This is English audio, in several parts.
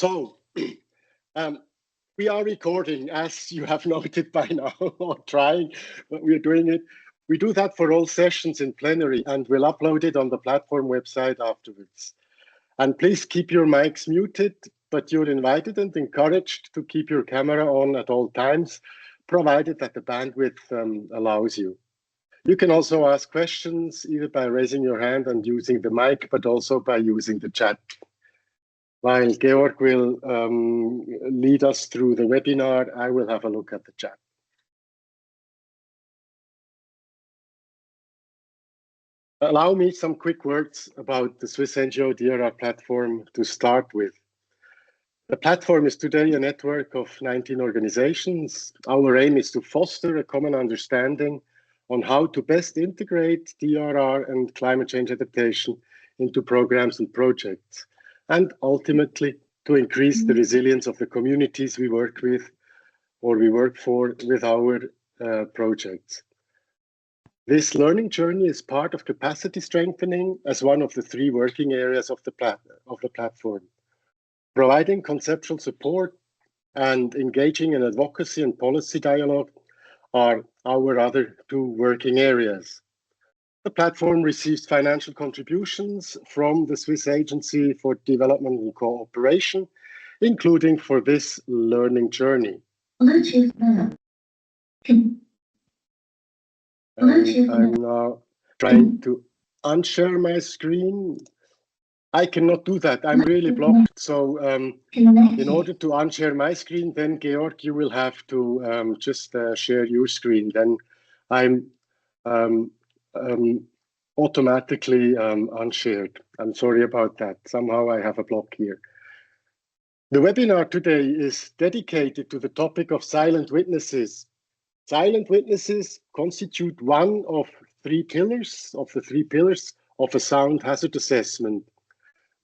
So we are recording, as you have noted by now, or trying, but we're doing it. We do that for all sessions in plenary, and we'll upload it on the platform website afterwards. And please keep your mics muted, but you're invited and encouraged to keep your camera on at all times, provided that the bandwidth allows you. You can also ask questions either by raising your hand and using the mic, but also by using the chat. While Georg will lead us through the webinar, I will have a look at the chat. Allow me some quick words about the Swiss NGO DRR platform to start with. The platform is today a network of 19 organizations. Our aim is to foster a common understanding on how to best integrate DRR and climate change adaptation into programs and projects, and ultimately to increase the resilience of the communities we work with or we work for with our projects. This learning journey is part of capacity strengthening as one of the 3 working areas of the platform. Providing conceptual support and engaging in advocacy and policy dialogue are our other 2 working areas. The platform receives financial contributions from the Swiss Agency for Development and Cooperation, including for this learning journey. I'm now trying to unshare my screen. I cannot do that. I'm really blocked. So in order to unshare my screen, then Georg, you will have to just share your screen. Then I'm automatically unshared. I'm sorry about that. Somehow I have a block here. The webinar today is dedicated to the topic of silent witnesses. Silent witnesses constitute one of the 3 pillars of a sound hazard assessment.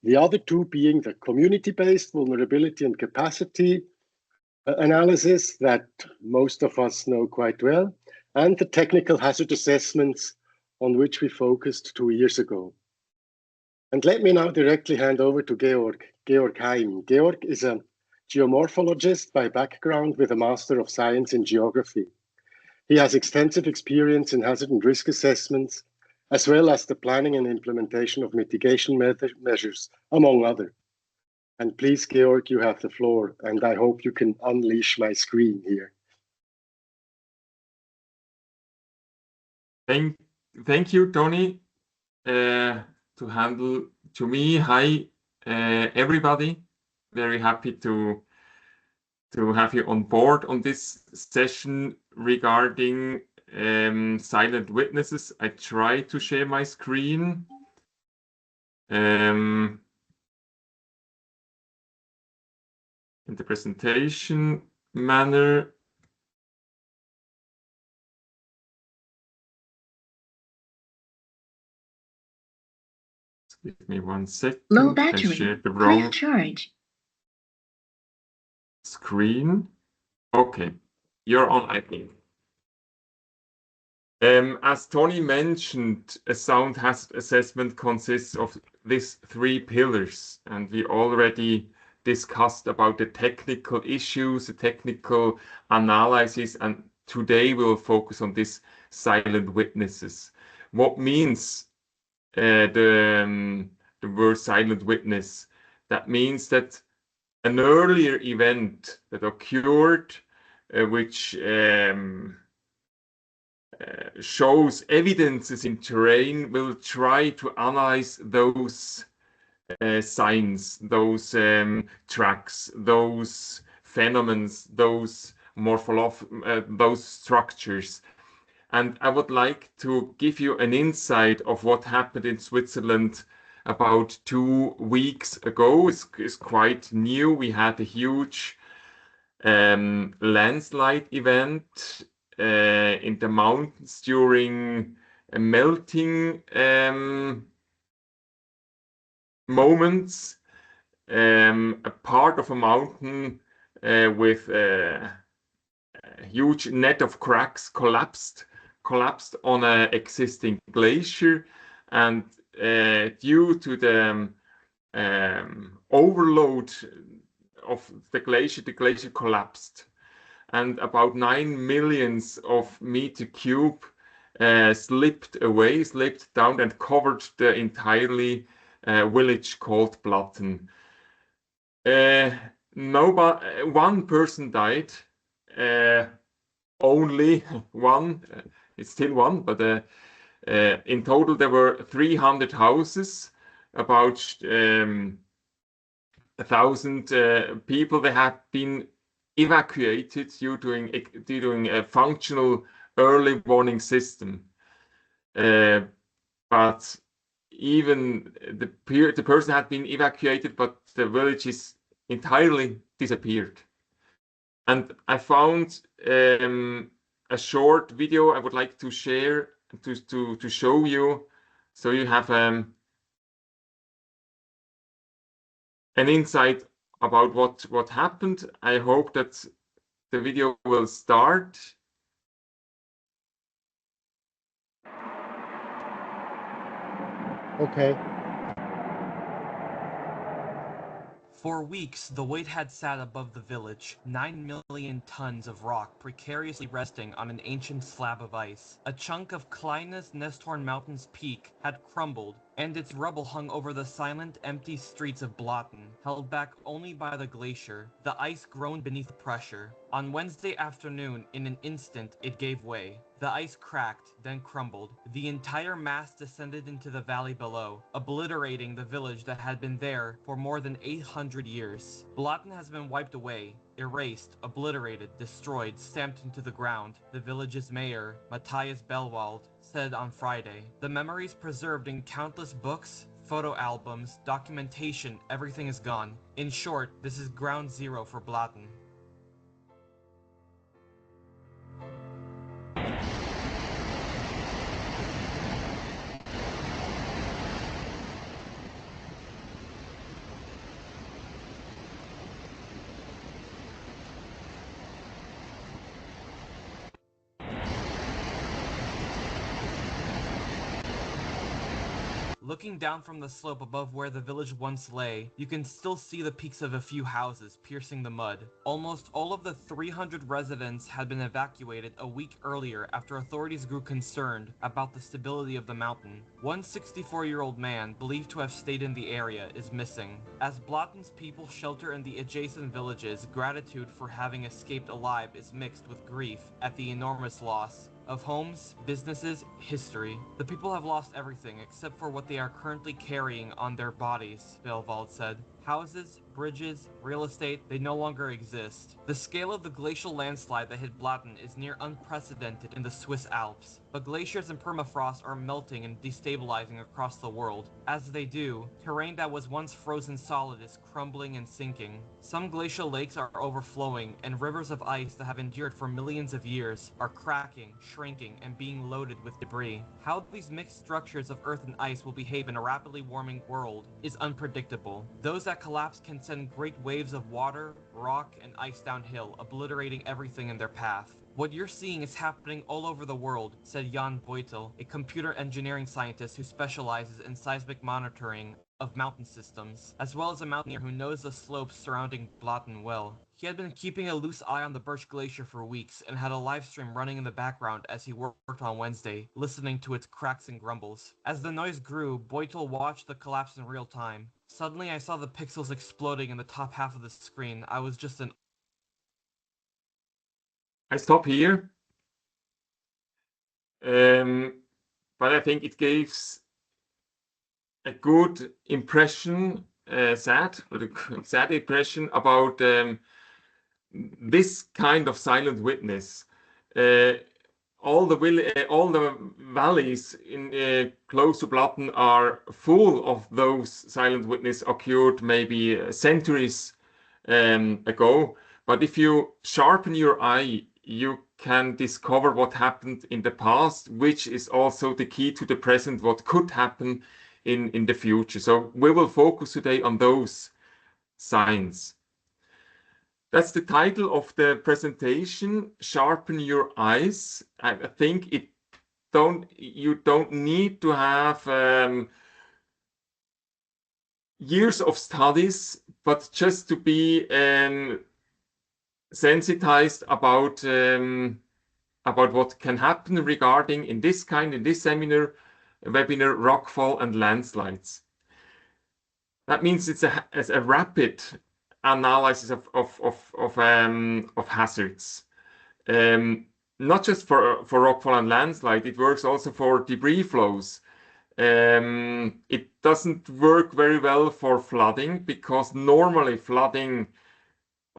The other 2 being the community-based vulnerability and capacity analysis that most of us know quite well, and the technical hazard assessments on which we focused 2 years ago. And let me now directly hand over to Georg Heim. Georg is a geomorphologist by background with a Master of Science in Geography. He has extensive experience in hazard and risk assessments, as well as the planning and implementation of mitigation measures, among others. And please, Georg, you have the floor, and I hope you can unleash my screen here. Thank you, Tony, to handle to me. Hi, everybody. Very happy to have you on board on this session regarding silent witnesses. I try to share my screen. In the presentation manner. Give me 1 second. Low battery. I shared the wrong charge. Screen. Okay, you're on, I think. As Tony mentioned, a sound hazard assessment consists of these 3 pillars, and we already discussed about the technical issues, the technical analysis, and today we'll focus on this silent witnesses. What means the word silent witness? That means that an earlier event that occurred, which shows evidences in terrain, will try to analyze those signs, those tracks, those phenomena, those those structures. And I would like to give you an insight of what happened in Switzerland about 2 weeks ago. It's quite new. We had a huge landslide event in the mountains during a melting moments. A part of a mountain with a huge net of cracks collapsed on an existing glacier, and due to the overload of the glacier collapsed, and about 9 millions of meter cube slipped down and covered the entirely village called Blatten. One person died, only one. It's still one, but in total there were 300 houses, about 1,000 people. They have been evacuated due to a functional early warning system. But even the person had been evacuated, but the village is entirely disappeared. And I found a short video I would like to share to show you, so you have an insight about what happened. I hope that the video will start. Okay. For weeks, the weight had sat above the village, 9 million tons of rock precariously resting on an ancient slab of ice. A chunk of Kleines Nesthorn Mountain's peak had crumbled, and its rubble hung over the silent, empty streets of Blatten, held back only by the glacier. The ice groaned beneath the pressure. On Wednesday afternoon, in an instant, it gave way. The ice cracked, then crumbled. The entire mass descended into the valley below, obliterating the village that had been there for more than 800 years. Blatten has been wiped away, erased, obliterated, destroyed, stamped into the ground, the village's mayor, Matthias Bellwald, said on Friday. The memories preserved in countless books, photo albums, documentation, everything is gone. In short, this is ground zero for Blatten. Looking down from the slope above where the village once lay, you can still see the peaks of a few houses piercing the mud. Almost all of the 300 residents had been evacuated a week earlier after authorities grew concerned about the stability of the mountain. One 64-year-old man, believed to have stayed in the area, is missing. As Blatten's people shelter in the adjacent villages, gratitude for having escaped alive is mixed with grief at the enormous loss of homes, businesses, history. The people have lost everything except for what they are currently carrying on their bodies, Bellwald said. Houses, bridges, real estate, they no longer exist. The scale of the glacial landslide that hit Blatten is near unprecedented in the Swiss Alps, but glaciers and permafrost are melting and destabilizing across the world. As they do, terrain that was once frozen solid is crumbling and sinking. Some glacial lakes are overflowing, and rivers of ice that have endured for millions of years are cracking, shrinking, and being loaded with debris. How these mixed structures of earth and ice will behave in a rapidly warming world is unpredictable. Those that collapse can send great waves of water, rock, and ice downhill, obliterating everything in their path. What you're seeing is happening all over the world, said Jan Beutel, a computer engineering scientist who specializes in seismic monitoring of mountain systems, as well as a mountaineer who knows the slopes surrounding Blatten well. He had been keeping a loose eye on the Birch Glacier for weeks and had a live stream running in the background as he worked on Wednesday, listening to its cracks and grumbles. As the noise grew, Beutel watched the collapse in real time. Suddenly I saw the pixels exploding in the top half of the screen. I was just in... I stop here. But I think it gives a good impression, sad impression about this kind of silent witness. All the valleys in close to Blatten are full of those silent witness occurred maybe centuries ago. But if you sharpen your eye, you can discover what happened in the past, which is also the key to the present, what could happen in the future. So we will focus today on those signs. That's the title of the presentation, Sharpen Your Eyes. I think you don't need to have years of studies, but just to be sensitized about what can happen regarding in this webinar, rockfall and landslides. That means it's a rapid analysis of hazards. Not just for rockfall and landslide, it works also for debris flows. It doesn't work very well for flooding because normally flooding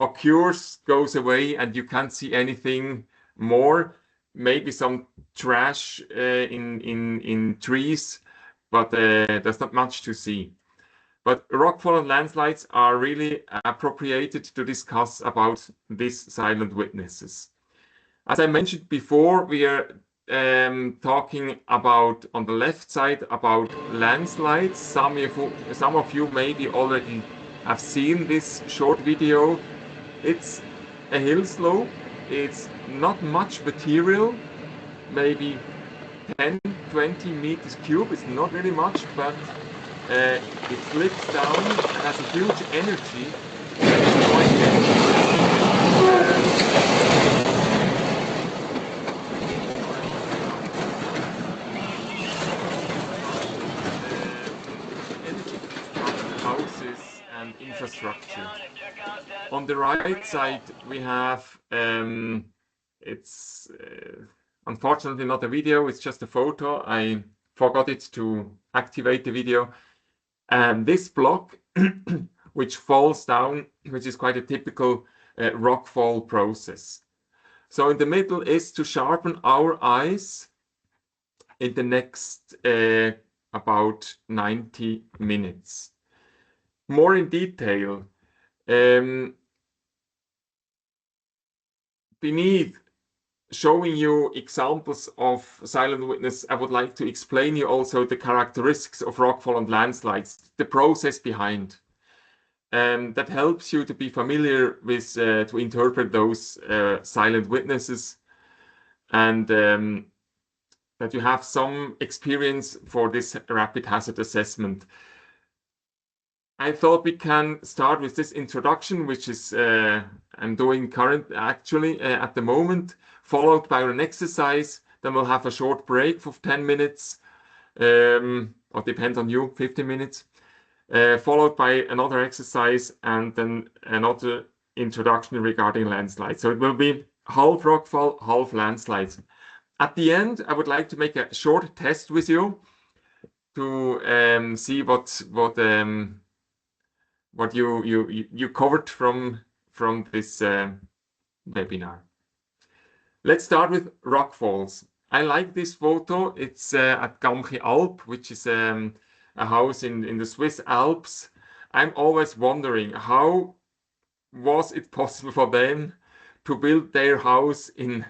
occurs, goes away, and you can't see anything more. Maybe some trash in trees, but there's not much to see. But rockfall and landslides are really appropriated to discuss about these silent witnesses. As I mentioned before, we are talking about, on the left side, about landslides. Some of you maybe already have seen this short video. It's a hill slope. It's not much material, maybe 10, 20 meters cube. It's not really much, but it slips down and has a huge energy. Houses and infrastructure. On the right side, we have it's unfortunately not a video, it's just a photo. I forgot it to activate the video. And this block, which falls down, which is quite a typical rockfall process. So in the middle is to sharpen our eyes in the next about 90 minutes. More in detail, beneath showing you examples of silent witness, I would like to explain you also the characteristics of rockfall and landslides, the process behind. That helps you to be familiar with, to interpret those silent witnesses, and that you have some experience for this rapid hazard assessment. I thought we can start with this introduction, which is I'm doing actually at the moment, followed by an exercise. Then we'll have a short break for 10 minutes, or depends on you, 15 minutes, followed by another exercise and then another introduction regarding landslides. So it will be half rockfall, half landslides. At the end, I would like to make a short test with you to see what you covered from this webinar. Let's start with rockfalls. I like this photo. It's at Gamchi Alp, which is a house in the Swiss Alps. I'm always wondering, how was it possible for them to build their house in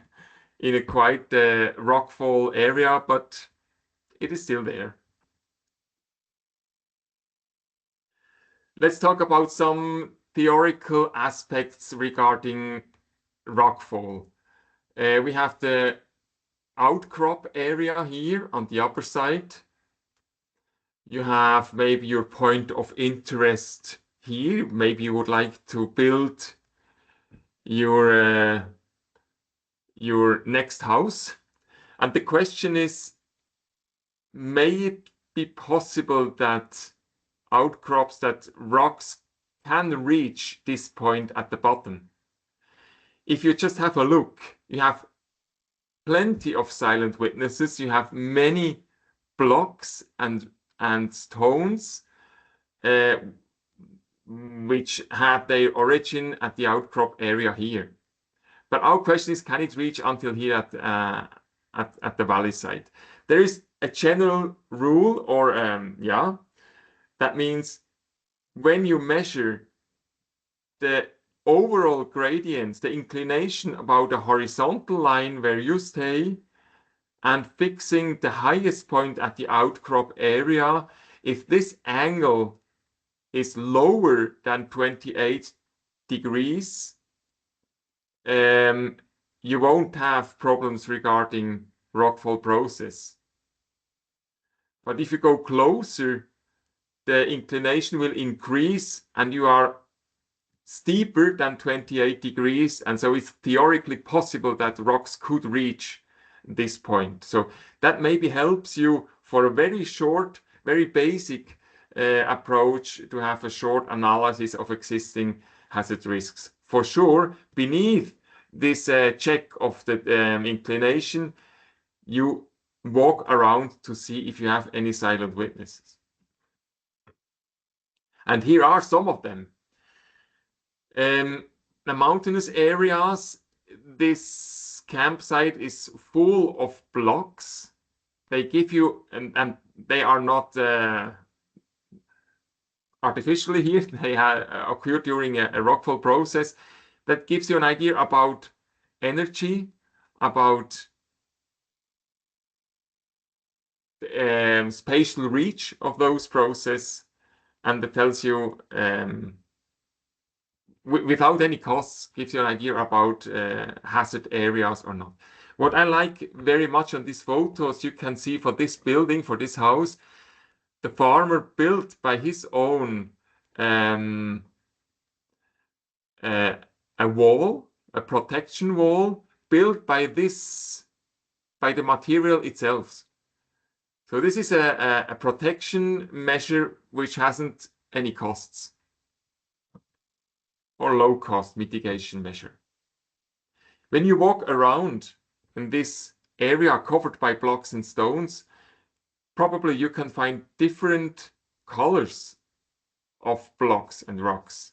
a quite rockfall area, but it is still there. Let's talk about some theoretical aspects regarding rockfall. We have the outcrop area here on the upper side. You have maybe your point of interest here. Maybe you would like to build your next house. And the question is, may it be possible that outcrops, that rocks can reach this point at the bottom? If you just have a look, you have plenty of silent witnesses. You have many blocks and stones which have their origin at the outcrop area here. But our question is, can it reach until here at the valley side? There is a general rule, or that means when you measure the overall gradients, the inclination about a horizontal line where you stay, and fixing the highest point at the outcrop area, if this angle is lower than 28 degrees, you won't have problems regarding rockfall process. But if you go closer, the inclination will increase and you are steeper than 28 degrees. And so it's theoretically possible that rocks could reach this point. So that maybe helps you for a very short, very basic approach to have a short analysis of existing hazard risks. For sure, beneath this check of the inclination, you walk around to see if you have any silent witnesses. And here are some of them. The mountainous areas, this campsite is full of blocks. They give you, and they are not artificially here, they occur during a rockfall process. That gives you an idea about energy, about spatial reach of those processes, and it tells you without any costs, gives you an idea about hazard areas or not. What I like very much on these photos, you can see for this building, for this house, the farmer built by his own a wall, a protection wall, built by the material itself. So this is a protection measure which hasn't any costs, or low cost mitigation measure. When you walk around in this area covered by blocks and stones, probably you can find different colors of blocks and rocks.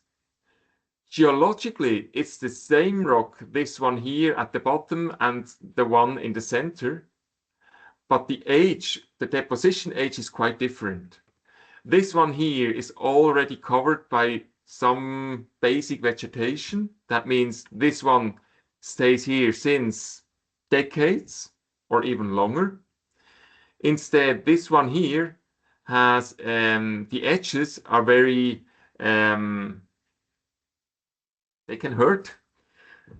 Geologically, it's the same rock, this one here at the bottom and the one in the center, but the age, the deposition age is quite different. This one here is already covered by some basic vegetation. That means this one stays here since decades or even longer. Instead, this one here has the edges are very they can hurt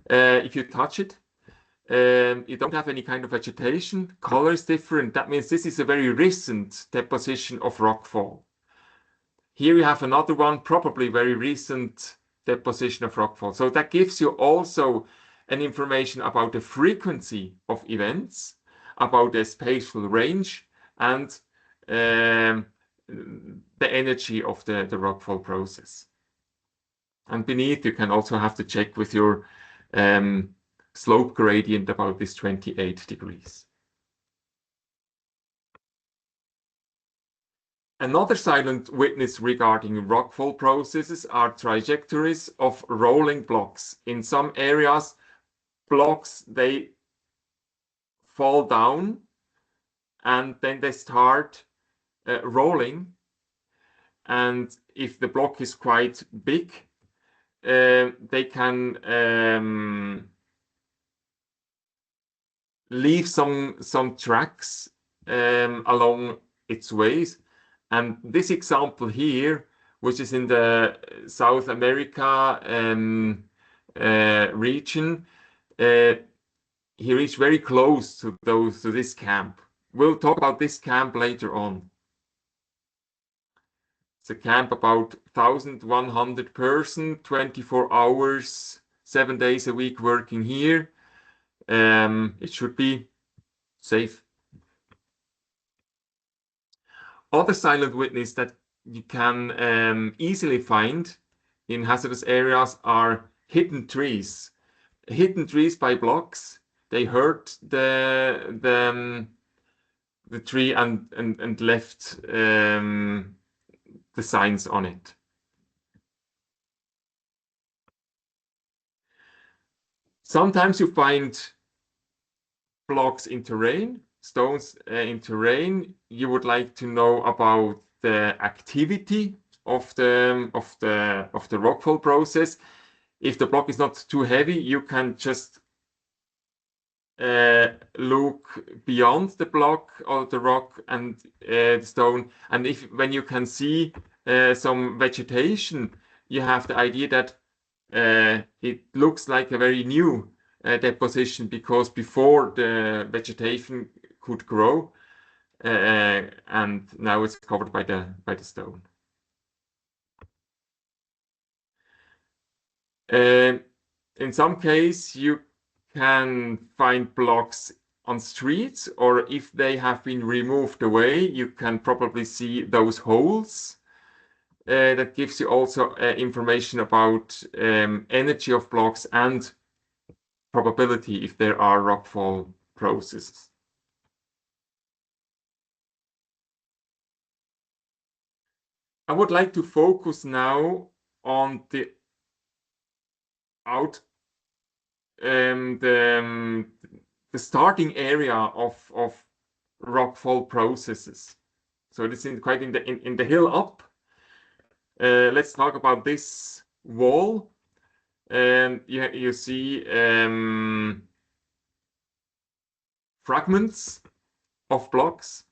if you touch it. You don't have any kind of vegetation. Color is different. That means this is a very recent deposition of rockfall. Here you have another one, probably very recent deposition of rockfall. So that gives you also an information about the frequency of events, about the spatial range, and the energy of the rockfall process. And beneath, you can also have to check with your slope gradient about this 28 degrees. Another silent witness regarding rockfall processes are trajectories of rolling blocks. In some areas, blocks, they fall down and then they start rolling. And if the block is quite big, they can leave some tracks along its ways. And this example here, which is in the South America region, he reached very close to this camp. We'll talk about this camp later on. It's a camp about 1,100 person, 24 hours, 7 days a week working here. It should be safe. Other silent witness that you can easily find in hazardous areas are hidden trees. Hidden trees by blocks. They hurt the tree and left the signs on it. Sometimes you find blocks in terrain, stones in terrain. You would like to know about the activity of the rockfall process. If the block is not too heavy, you can just look beyond the block or the rock and the stone. And when you can see some vegetation, you have the idea that it looks like a very new deposition, because before the vegetation could grow, and now it's covered by the stone. In some case, you can find blocks on streets, or if they have been removed away, you can probably see those holes. That gives you also information about energy of blocks and probability if there are rockfall processes. I would like to focus now on the starting area of rockfall processes. So this is quite in the hill up. Let's talk about this wall. And you see fragments of blocks.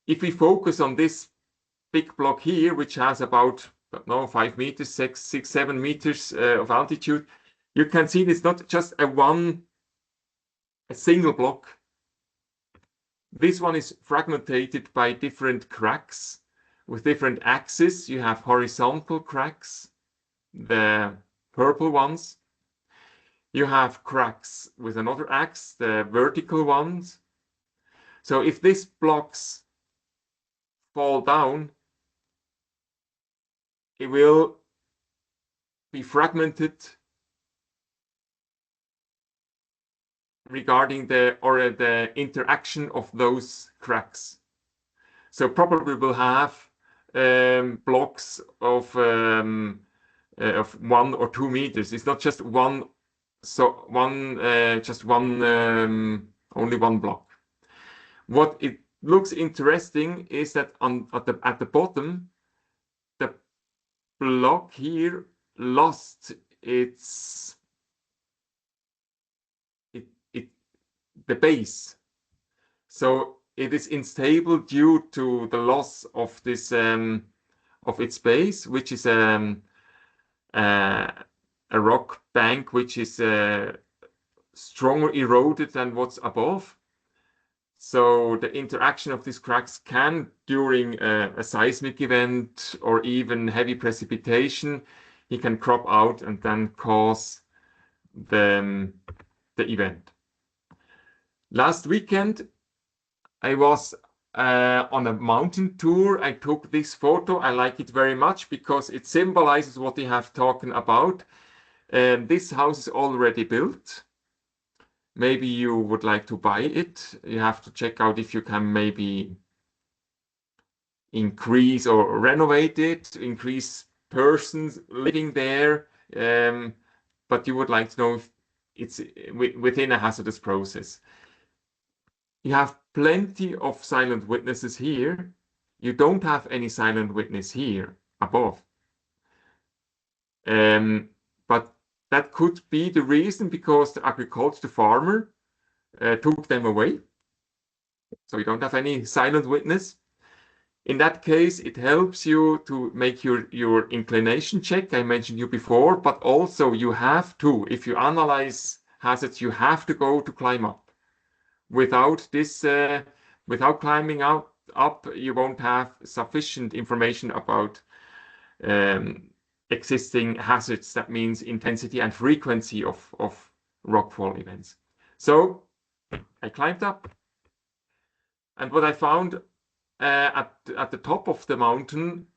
If we focus on this big block here, which has about 5 meters, 6, 7 meters of altitude, you can see it's not just a single block. This one is fragmented by different cracks with different axes. You have horizontal cracks, the purple ones. You have cracks with another axe, the vertical ones. So if these blocks fall down, it will be fragmented regarding the interaction of those cracks. So probably we'll have blocks of 1 or 2 meters. It's not just only one block. What it looks interesting is that at the bottom, the block here lost the base. So it is unstable due to the loss of this of its base, which is a rock bank which is stronger eroded than what's above. So the interaction of these cracks can, during a seismic event or even heavy precipitation, it can crop out and then cause the event. Last weekend, I was on a mountain tour. I took this photo. I like it very much because it symbolizes what we have talking about. This house is already built. Maybe you would like to buy it. You have to check out if you can maybe increase or renovate it, increase persons living there. But you would like to know if it's within a hazardous process. You have plenty of silent witnesses here. You don't have any silent witness here above. But that could be the reason, because the farmer took them away. So you don't have any silent witness. In that case, it helps you to make your inclination check. I mentioned you before, but also you have to, if you analyze hazards, you have to go to climb up. Without this, without climbing up, you won't have sufficient information about existing hazards. That means intensity and frequency of rockfall events. So I climbed up, and what I found at the top of the mountain,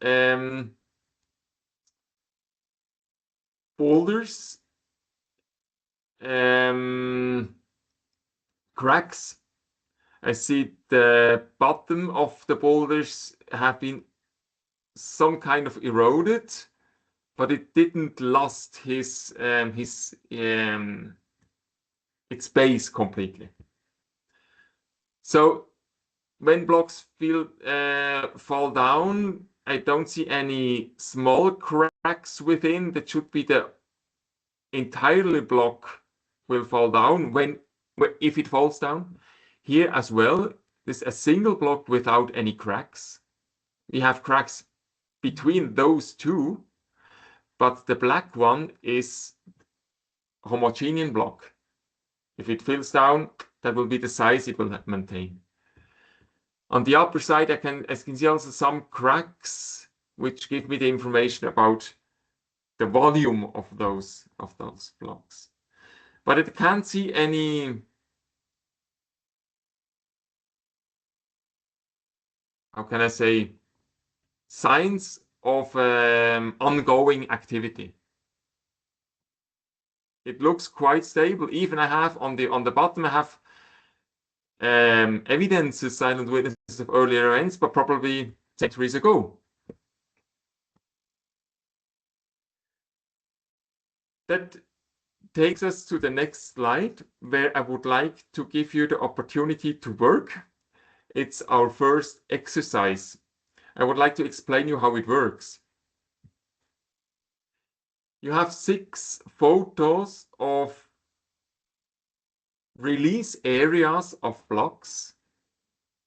boulders, cracks. I see the bottom of the boulders have been some kind of eroded, but it didn't lost its base completely. So when blocks fall down, I don't see any small cracks within. That should be the entirely block will fall down if it falls down. Here as well, there's a single block without any cracks. We have cracks between those two, but the black one is homogeneous block. If it falls down, that will be the size it will maintain. On the upper side, I can see also some cracks, which give me the information about the volume of those blocks. But it can't see any, how can I say, signs of ongoing activity. It looks quite stable. Even I have on the bottom, I have evidences, silent witnesses of earlier events, but probably centuries ago. That takes us to the next slide, where I would like to give you the opportunity to work. It's our first exercise. I would like to explain you how it works. You have 6 photos of release areas of blocks.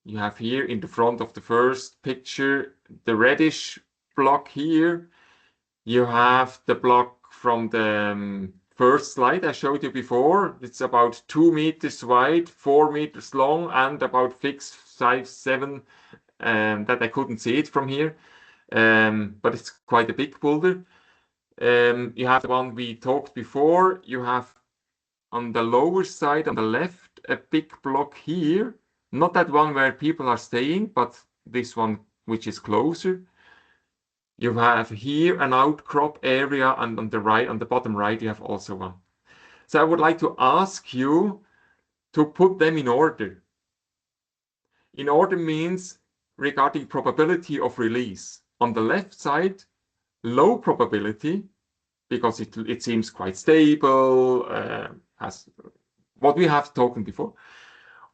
You have here in the front of the first picture the reddish block here. You have the block from the first slide I showed you before. It's about 2 meters wide, 4 meters long, and about 6, 5, 7 that I couldn't see it from here, but it's quite a big boulder. You have the one we talked before. You have on the lower side on the left a big block here, not that one where people are staying, but this one which is closer. You have here an outcrop area, and on the right, on the bottom right, you have also one. So I would like to ask you to put them in order. In order means regarding probability of release. On the left side, low probability, because it seems quite stable, has what we have talked before.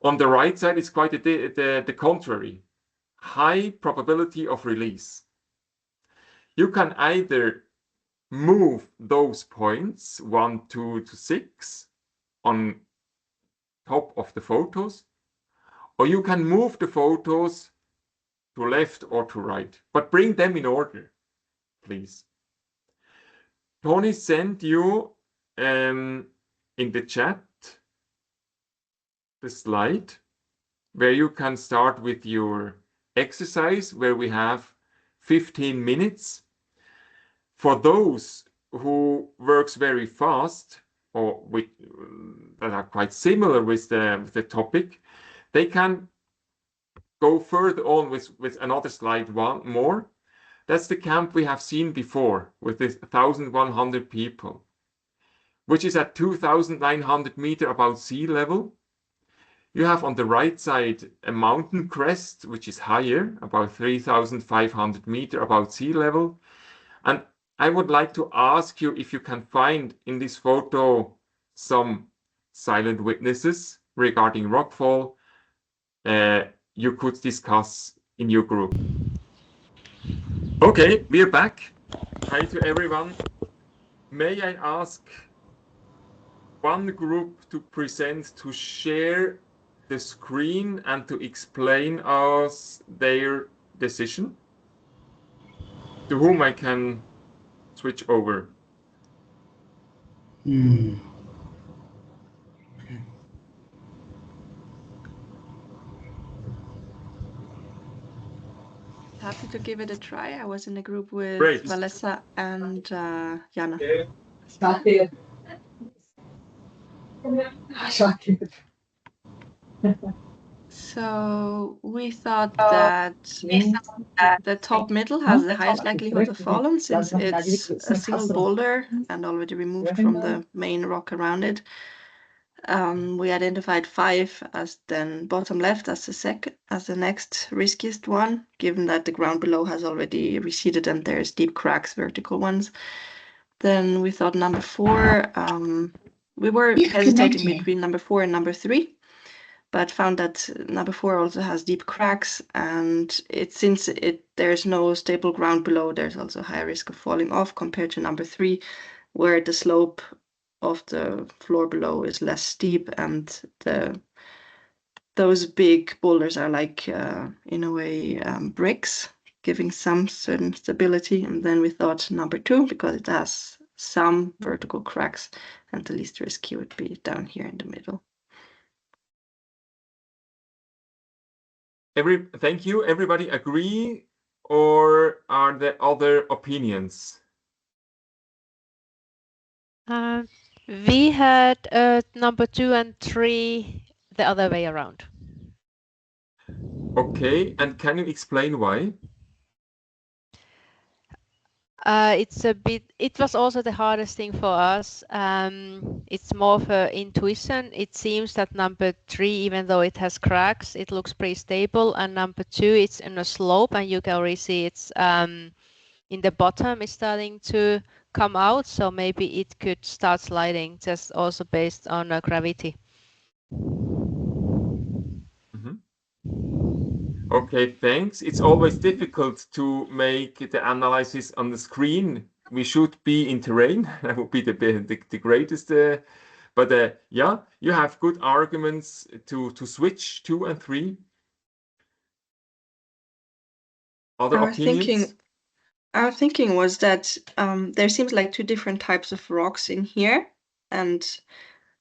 On the right side, it's quite the contrary, high probability of release. You can either move those points 1, 2 to 6 on top of the photos, or you can move the photos to left or to right, but bring them in order, please. Tony sent you in the chat the slide where you can start with your exercise, where we have 15 minutes. For those who works very fast or with that are quite similar with the topic, they can go further on with another slide, one more. That's the camp we have seen before with this 1,100 people, which is at 2,900 meters above sea level. You have on the right side a mountain crest, which is higher, about 3,500 meters above sea level. And I would like to ask you if you can find in this photo some silent witnesses regarding rockfall you could discuss in your group. Okay, we're back. Hi to everyone. May I ask one group to present, to share the screen and to explain us their decision? To whom I can switch over? Happy to give it a try. I was in a group with Great. Valessa and Jana. So we thought that the top middle has the highest likelihood of falling, since it's a single boulder and already removed from the main rock around it. We identified 5 as then bottom left as the next riskiest one, given that the ground below has already receded and there's deep cracks, vertical ones. Then we thought number 4. We were hesitating between number 4 and number 3, but found that number 4 also has deep cracks, and since there's no stable ground below, there's also a higher risk of falling off compared to number 3, where the slope of the floor below is less steep, and those big boulders are like in a way bricks, giving some certain stability. And then we thought number 2, because it has some vertical cracks, and the least risky would be down here in the middle. Thank you. Everybody agree, or are there other opinions? We had number 2 and 3 the other way around. Okay, and can you explain why? It was also the hardest thing for us. It's more of an intuition. It seems that number 3, even though it has cracks, it looks pretty stable. And number 2, it's in a slope, and you can already see it's in the bottom is starting to come out. So maybe it could start sliding, just also based on gravity. Mhm. Okay, thanks. It's always difficult to make the analysis on the screen. We should be in terrain. That would be the greatest. But yeah, you have good arguments to switch 2 and 3. Other opinions? Our thinking was that there seems like 2 different types of rocks in here, and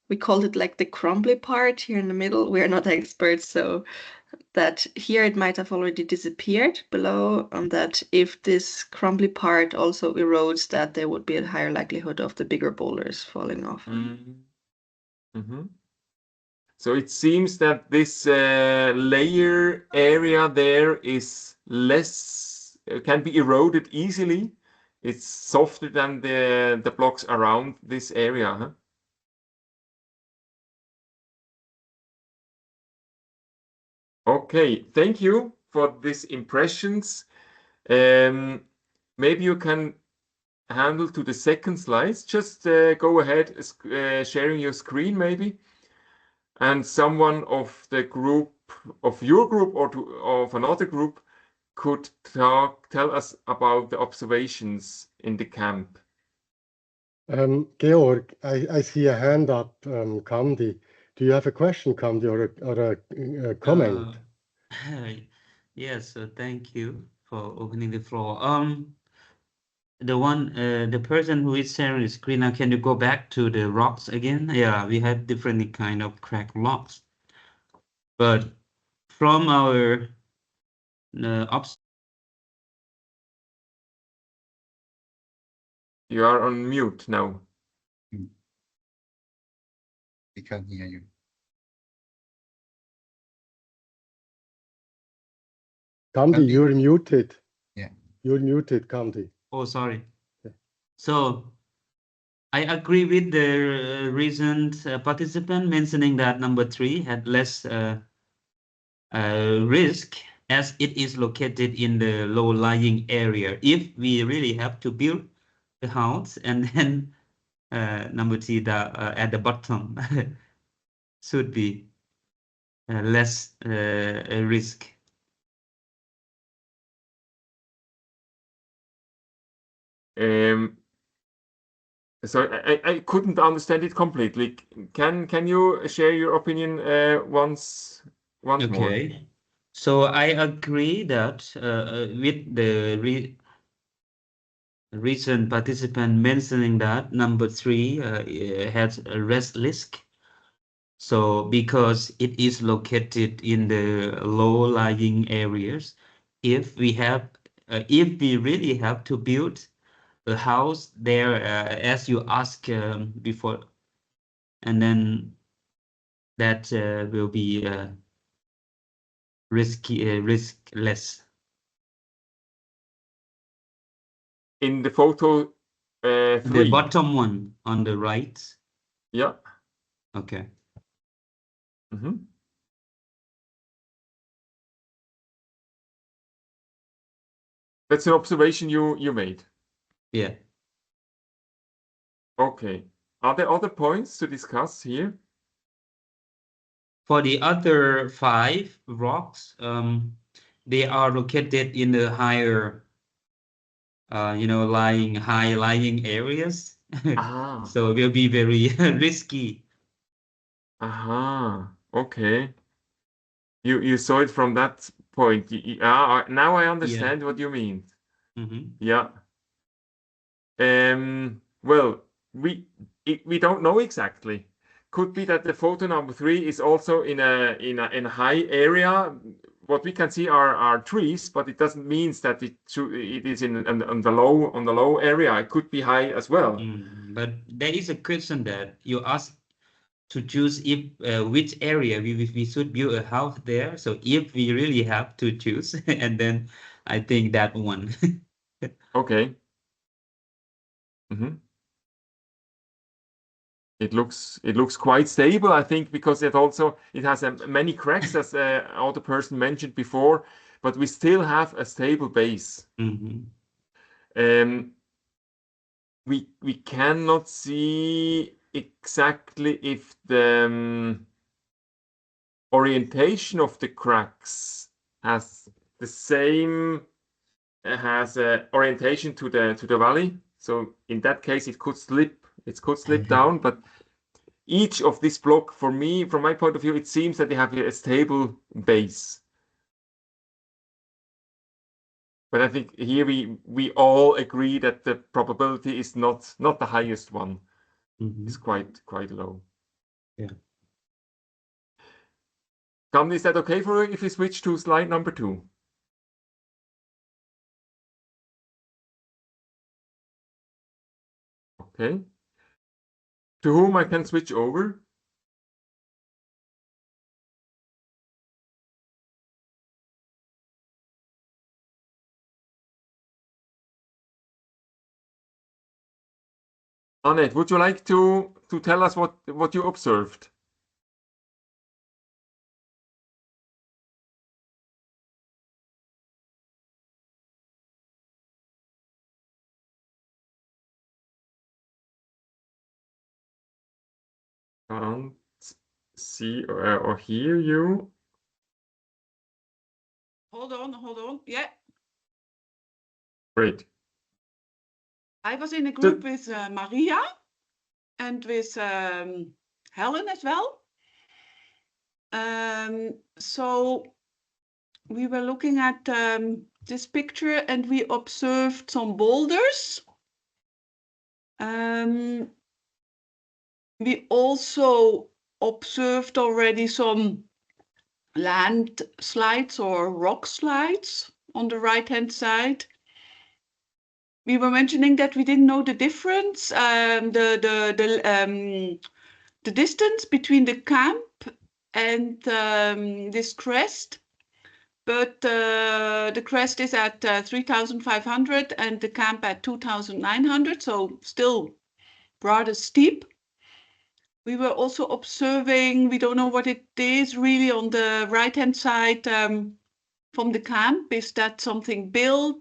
we called it like the crumbly part here in the middle. We're not experts, so that here it might have already disappeared below, that if this crumbly part also erodes, that there would be a higher likelihood of the bigger boulders falling off. Mm-hmm. So it seems that this layer area there is less, can be eroded easily. It's softer than the blocks around this area, huh? Okay, thank you for these impressions. Maybe you can handle to the second slides. Just go ahead, sharing your screen maybe. And someone of the group, of your group or of another group, could tell us about the observations in the camp. Georg, I see a hand up, Kandi. Do you have a question, Kandi, or a comment? Yes, thank you for opening the floor. The person who is sharing the screen now, can you go back to the rocks again? Yeah, we have different kind of cracked rocks. But from our You are on mute now. We can't hear you. Kandi, you're muted. Yeah. You're muted, Kandi. Oh, sorry. Yeah. So I agree with the recent participant mentioning that number 3 had less risk as it is located in the low-lying area. If we really have to build the house, and then number 3 at the bottom should be less risk. So I couldn't understand it completely. Can you share your opinion once more? Okay. So I agree that with the recent participant mentioning that number 3 has a rest risk. So because it is located in the low-lying areas, if we really have to build a house there, as you asked before, and then that will be riskless. In the photo 3. The bottom one on the right. Yeah. Okay. Mm-hmm. That's an observation you made. Yeah. Okay. Are there other points to discuss here? For the other 5 rocks, they are located in the higher, high-lying areas. So it will be very risky. Okay. You saw it from that point. Now I understand what you mean. Mm-hmm. Yeah. Well, we don't know exactly. Could be that the photo number 3 is also in a high area. what we can see are trees, but it doesn't mean that it is on the low area. It could be high as well. But there is a question that you ask to choose if which area we should build a house there. So if we really have to choose, and then I think that one. Okay. It looks quite stable, I think, because it has many cracks, as other person mentioned before, but we still have a stable base. We cannot see orientation of the cracks has the same orientation to the valley. So in that case, it could slip down, but each of this block, for me, from my point of view, it seems that they have a stable base. But I think here we all agree that the probability is not the highest one. It's quite low. Yeah. Kamli, is that okay for you if we switch to slide number 2? Okay. To whom I can switch over? Annette, would you like to tell us what you observed? Can't see or hear you. Hold on. Yeah. Great. I was in a group with Maria and with Helen as well. So we were looking at this picture and we observed some boulders. We also observed already some landslides or rock slides on the right-hand side. We were mentioning that we didn't know the difference, the distance between the camp and this crest, but the crest is at 3,500 and the camp at 2,900, so still rather steep. We were also observing, we don't know what it is really on the right-hand side from the camp. Is that something built?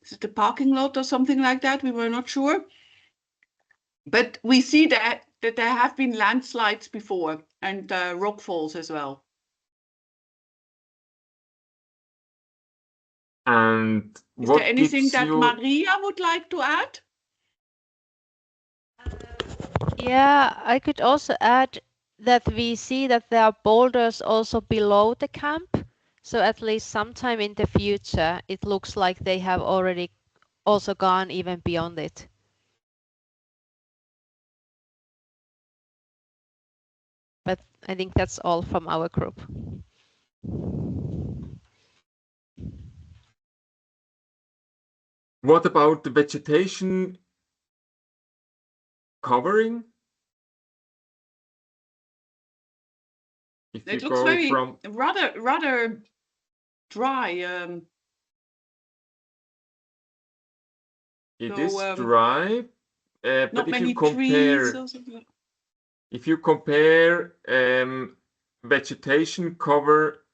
Is it a parking lot or something like that? We were not sure. But we see that there have been landslides before and rock falls as well. And is there anything that Maria would like to add? Yeah, I could also add that we see that there are boulders also below the camp. So at least sometime in the future, it looks like they have already also gone even beyond it. But I think that's all from our group. What about the vegetation covering? It looks very rather dry. It is dry, but not if many you compare, trees or something. If you compare vegetation cover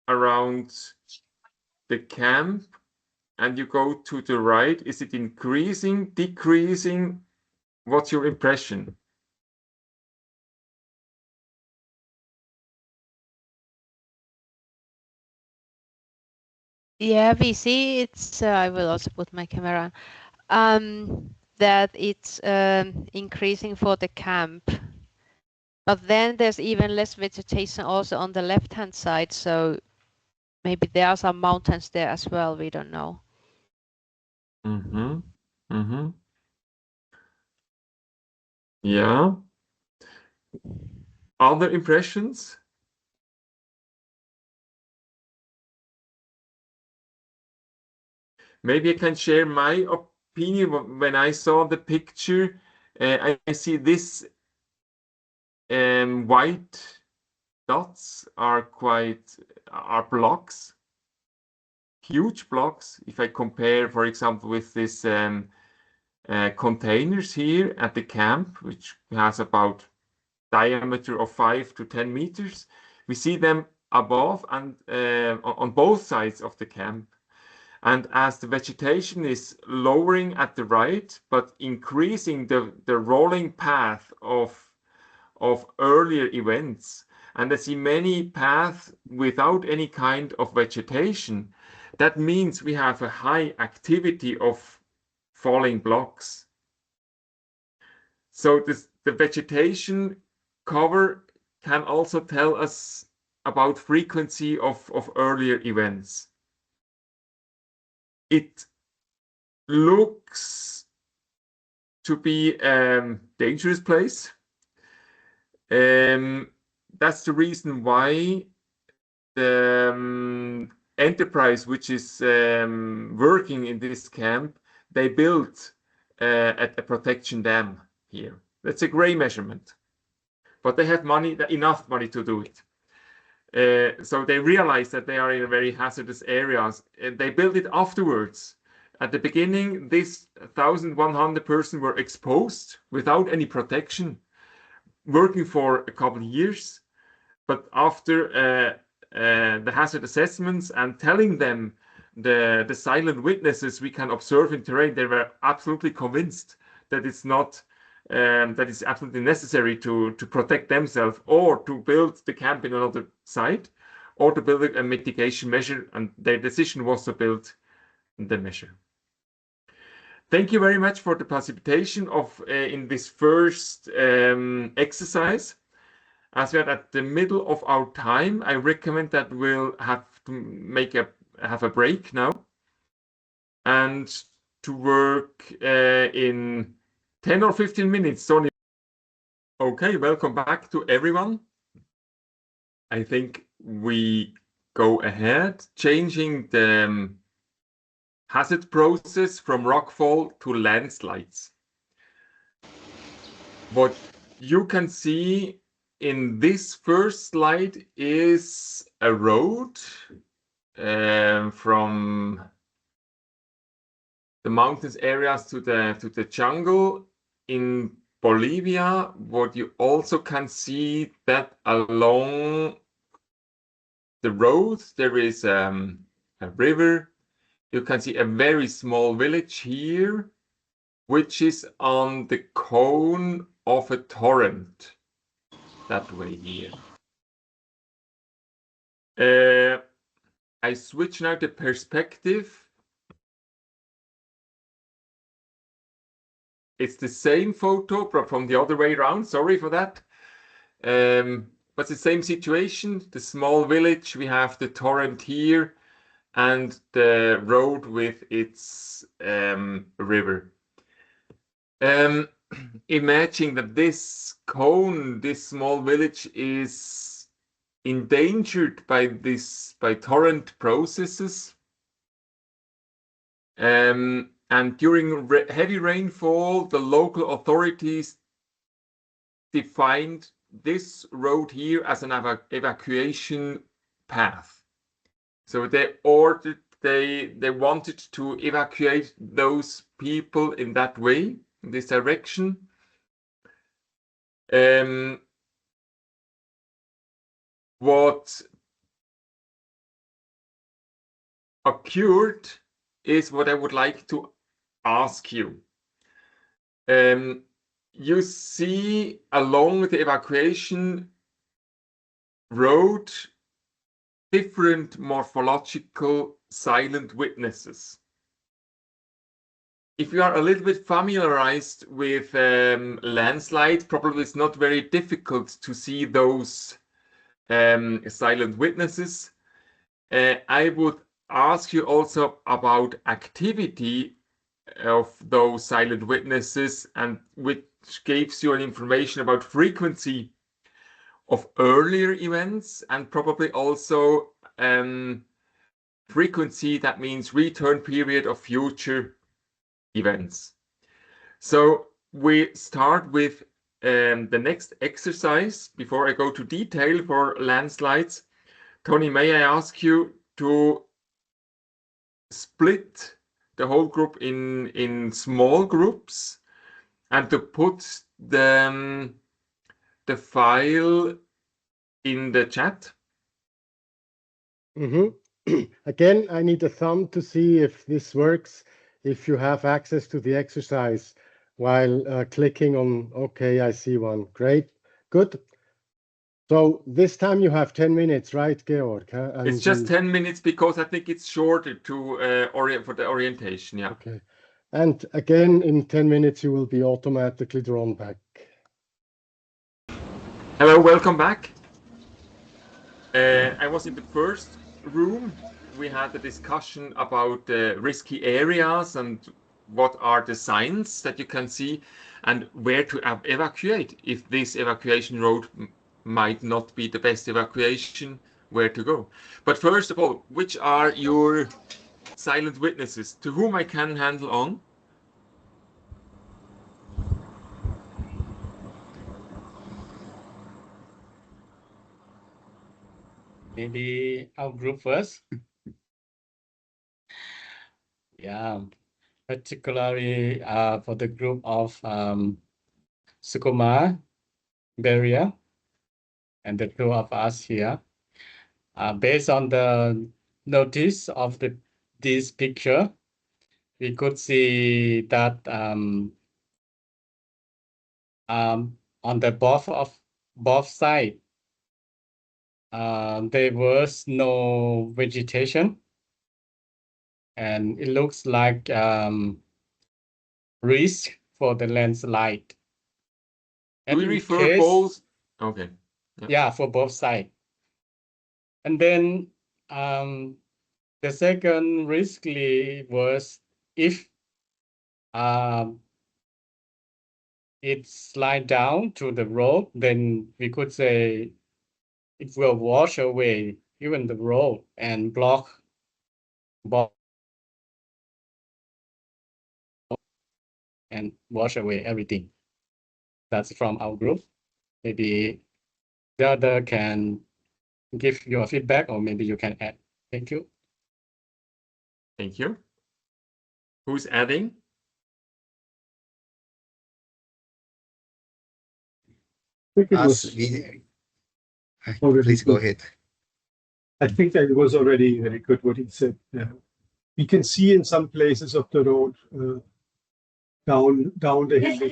around the camp and you go to the right, is it increasing, decreasing? What's your impression? Yeah, we see it's, I will also put my camera on, that it's increasing for the camp. But then there's even less vegetation also on the left-hand side, so maybe there are some mountains there as well, we don't know. Yeah. Other impressions? Maybe I can share my opinion. When I saw the picture, I see this white dots are blocks, huge blocks. If I compare, for example, with this containers here at the camp, which has about diameter of 5 to 10 meters, we see them above and on both sides of the camp. And as the vegetation is lowering at the right, but increasing the rolling path of earlier events, and I see many paths without any kind of vegetation, that means we have a high activity of falling blocks. So the vegetation cover can also tell us about frequency of earlier events. It looks to be a dangerous place. That's the reason why the enterprise which is working in this camp, they built a protection dam here. That's a gray measurement, but they have enough money to do it. So they realize that they are in a very hazardous areas. They built it afterwards. At the beginning, this 1,100 persons were exposed without any protection, working for a couple of years. But after the hazard assessments and telling them the silent witnesses we can observe in terrain, they were absolutely convinced that it's not that it's absolutely necessary to protect themselves or to build the camp in another site or to build a mitigation measure, and their decision was to build the measure. Thank you very much for the participation in this first exercise. As we are at the middle of our time, I recommend that we'll have to have a break now and to work in 10 or 15 minutes. Sonny. Okay, welcome back to everyone. I think we go ahead, changing the hazard process from rockfall to landslides. What you can see in this first slide is a road from the mountains areas to the jungle in Bolivia. What you also can see that along the road there is a river. You can see a very small village here, which is on the cone of a torrent that way here. I switch now the perspective. It's the same photo, but from the other way around. Sorry for that. But the same situation. The small village, we have the torrent here and the road with its river. Imagine that this cone, this small village, is endangered by torrent processes. And during heavy rainfall, the local authorities defined this road here as an evacuation path. So they wanted to evacuate those people in that way, in this direction. What occurred is what I would like to ask you. You see along the evacuation road different morphological silent witnesses. If you are a little bit familiarized with landslides, probably it's not very difficult to see those silent witnesses. I would ask you also about activity of those silent witnesses, and which gives you an information about frequency of earlier events, and probably also frequency, that means return period of future events. So we start with the next exercise before I go to detail for landslides. Tony, may I ask you to split the whole group in small groups and to put the file in the chat? Again, I need a thumb to see if this works, if you have access to the exercise while clicking on, okay, I see one. Great, good. So this time you have 10 minutes, right, Georg? And it's just 10 minutes because I think it's shorter to for the orientation, yeah. Okay. And again, in 10 minutes, you will be automatically drawn back. Hello, welcome back. I was in the first room. We had a discussion about risky areas and what are the signs that you can see and where to evacuate if this evacuation road might not be the best evacuation, where to go. But first of all, which are your silent witnesses to whom I can handle on? Maybe our group first. Yeah, particularly for the group of Sukumar, Beria, and the two of us here. Based on the notice of this picture, we could see that on the both sides, there was no vegetation, and it looks like risk for the landslide. Do we refer both? Okay. Yeah, for both sides. And then the second risk was if it slide down to the road, then we could say it will wash away even the road and block and wash away everything. That's from our group. Maybe the other can give your feedback, or maybe you can add. Thank you. Thank you. Who's adding? Please go ahead. I think that it was already very good what he said. We can see in some places of the road down the hill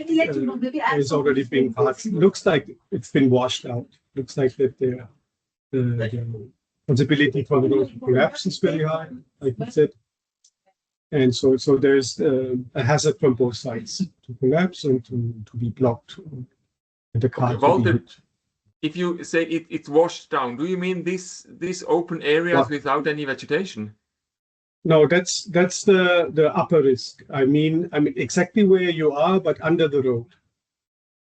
has already been parts. Looks like it's been washed out. Looks like that the possibility for the road to collapse is very high, like we said. And so there's a hazard from both sides to collapse and to be blocked. The car Walter, if you say it's washed down, do you mean this open areas without any vegetation? No, that's the upper risk. I mean exactly where you are, but under the road.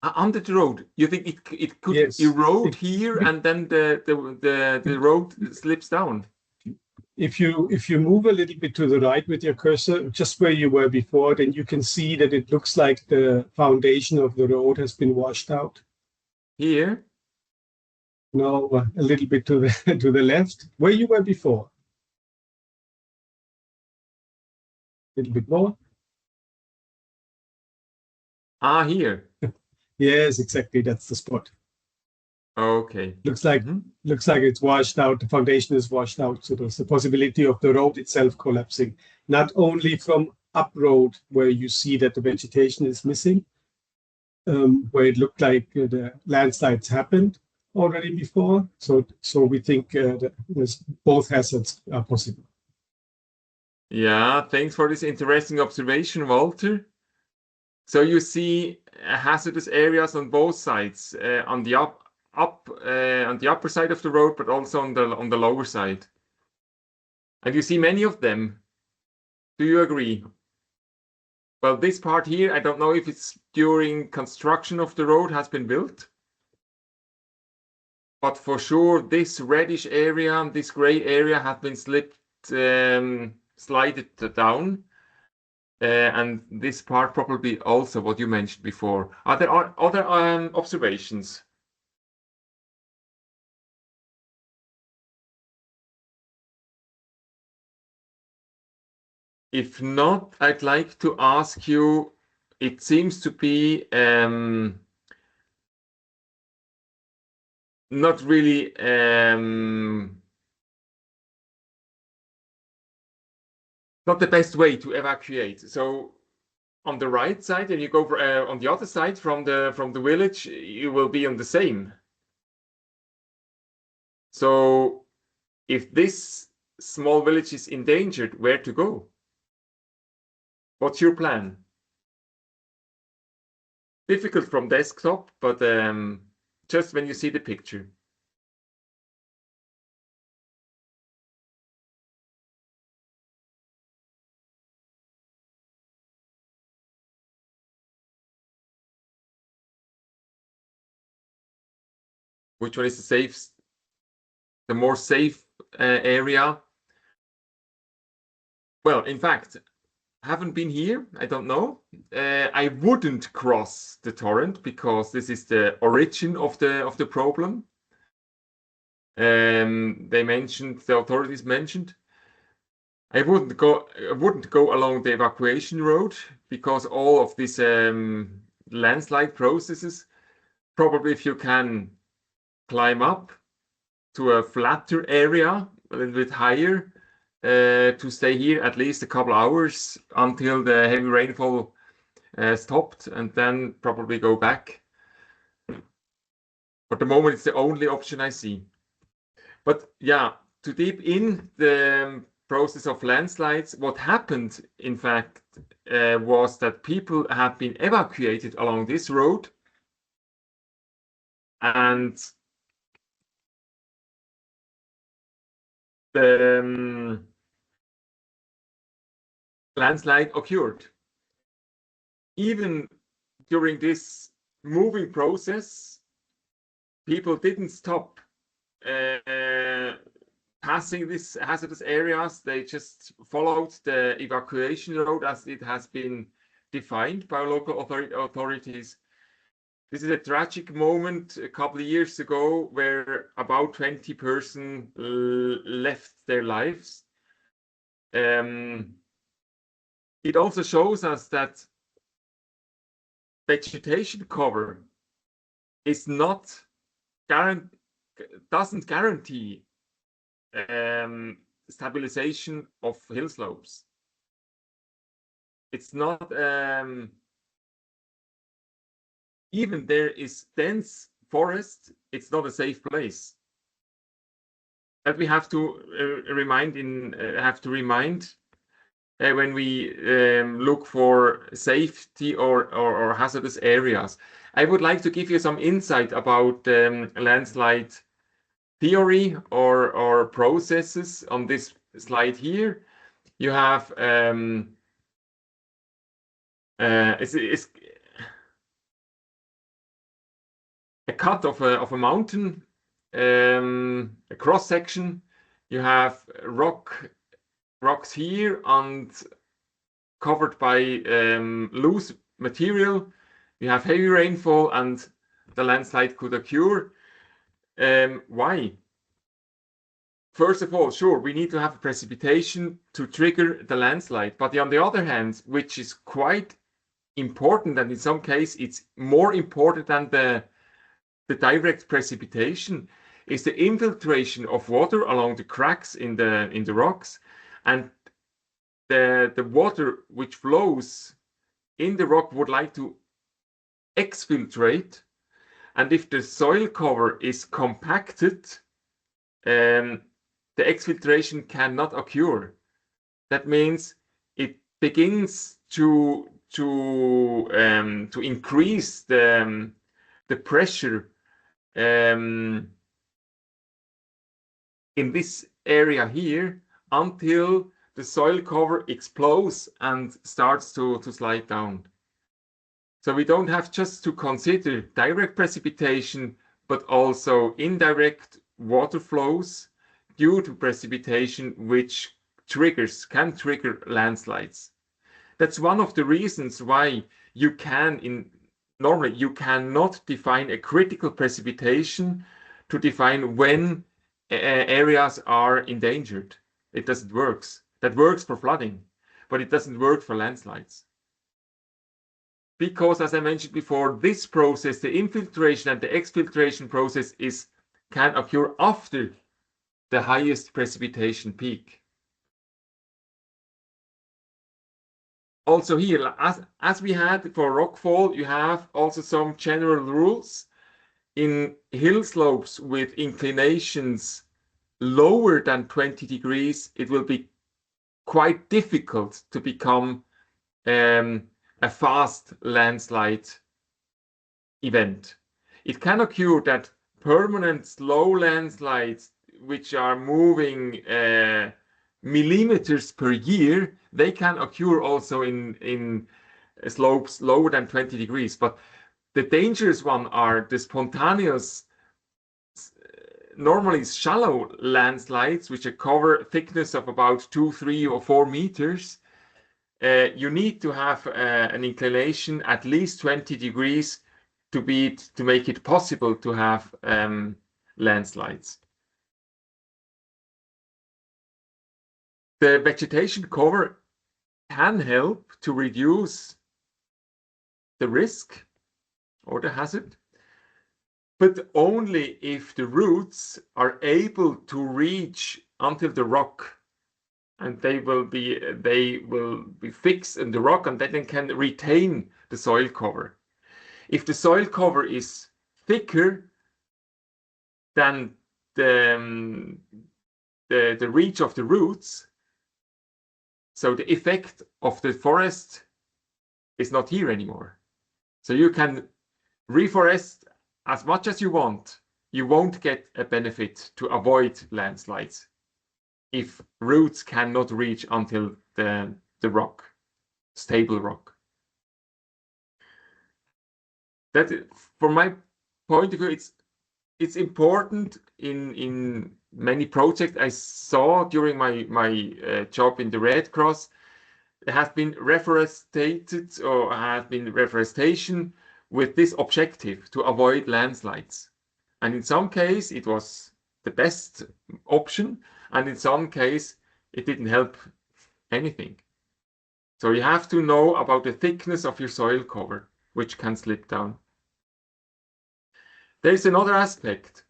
Under the road, you think it could erode here, and then the road slips down? If you move a little bit to the right with your cursor, just where you were before, then you can see that it looks like the foundation of the road has been washed out. Here? No, a little bit to the left, where you were before. A little bit more. Here. Yes, exactly. That's the spot. Okay. Looks like it's washed out. The foundation is washed out. So there's the possibility of the road itself collapsing, not only from up road where you see that the vegetation is missing, where it looked like the landslides happened already before. So we think that both hazards are possible. Yeah, thanks for this interesting observation, Walter. So you see hazardous areas on both sides, on the on the upper side of the road, but also on the lower side. And you see many of them. Do you agree? Well, this part here, I don't know if it's during construction of the road has been built. But for sure, this reddish area, this gray area has been slipped slide it down. And this part probably also what you mentioned before. Are there other observations? If not, I'd like to ask you, it seems to be not really not the best way to evacuate. So on the right side, and you go for, on the other side from the village, you will be on the same. So if this small village is endangered, where to go? What's your plan? Difficult from desktop, but just when you see the picture. Which one is the more safe area? Well, in fact, haven't been here. I don't know. I wouldn't cross the torrent because this is the origin of the problem. The authorities mentioned. I wouldn't go along the evacuation road because all of these landslide processes. Probably if you can climb up to a flatter area, a little bit higher, to stay here at least a couple hours until the heavy rainfall stopped, and then probably go back. For the moment, it's the only option I see. But yeah, to deep in the process of landslides, what happened, in fact, was that people have been evacuated along this road, and the landslide occurred. Even during this moving process, people didn't stop passing these hazardous areas. They just followed the evacuation road as it has been defined by local authorities. This is a tragic moment a couple of years ago where about 20 persons left their lives. It also shows us that vegetation cover is not doesn't guarantee stabilization of hill slopes. It's not even there is dense forest, it's not a safe place. That we have to remind when we look for safety or hazardous areas. I would like to give you some insight about landslide theory or processes on this slide here. You have it's a cut of a mountain, a cross section. You have rocks here and covered by loose material. You have heavy rainfall and the landslide could occur. Why? First of all, sure, we need to have precipitation to trigger the landslide. But on the other hand, which is quite important, and in some cases it's more important than the direct precipitation, is the infiltration of water along the cracks in the rocks, and the water which flows in the rock would like to exfiltrate, and if the soil cover is compacted, the exfiltration cannot occur. That means it begins to increase the pressure in this area here until the soil cover explodes and starts to slide down. So we don't have just to consider direct precipitation, but also indirect water flows due to precipitation, which can trigger landslides. That's one of the reasons why you normally you cannot define a critical precipitation to define when areas are endangered. It doesn't work. That works for flooding, but it doesn't work for landslides. Because, as I mentioned before, this process, the infiltration and the exfiltration process, can occur after the highest precipitation peak. Also here, as we had for rockfall, you have also some general rules. In hill slopes with inclinations lower than 20 degrees, it will be quite difficult to become a fast landslide event. It can occur that permanent slow landslides, which are moving millimeters per year, they can occur also in slopes lower than 20 degrees. But the dangerous one are the spontaneous, normally shallow landslides, which cover thickness of about 2, 3, or 4 meters. You need to have an inclination at least 20 degrees to make it possible to have landslides. The vegetation cover can help to reduce the risk or the hazard, but only if the roots are able to reach until the rock, and they will be fixed in the rock, and then they can retain the soil cover. If the soil cover is thicker than the reach of the roots, so the effect of the forest is not here anymore. So you can reforest as much as you want. You won't get a benefit to avoid landslides if roots cannot reach until the rock, stable rock. That, from my point of view, it's important in many projects I saw during my job in the Red Cross. There has been reforestation with this objective to avoid landslides. And in some cases, it was the best option. And in some cases, it didn't help anything. So you have to know about the thickness of your soil cover, which can slip down. There's another aspect.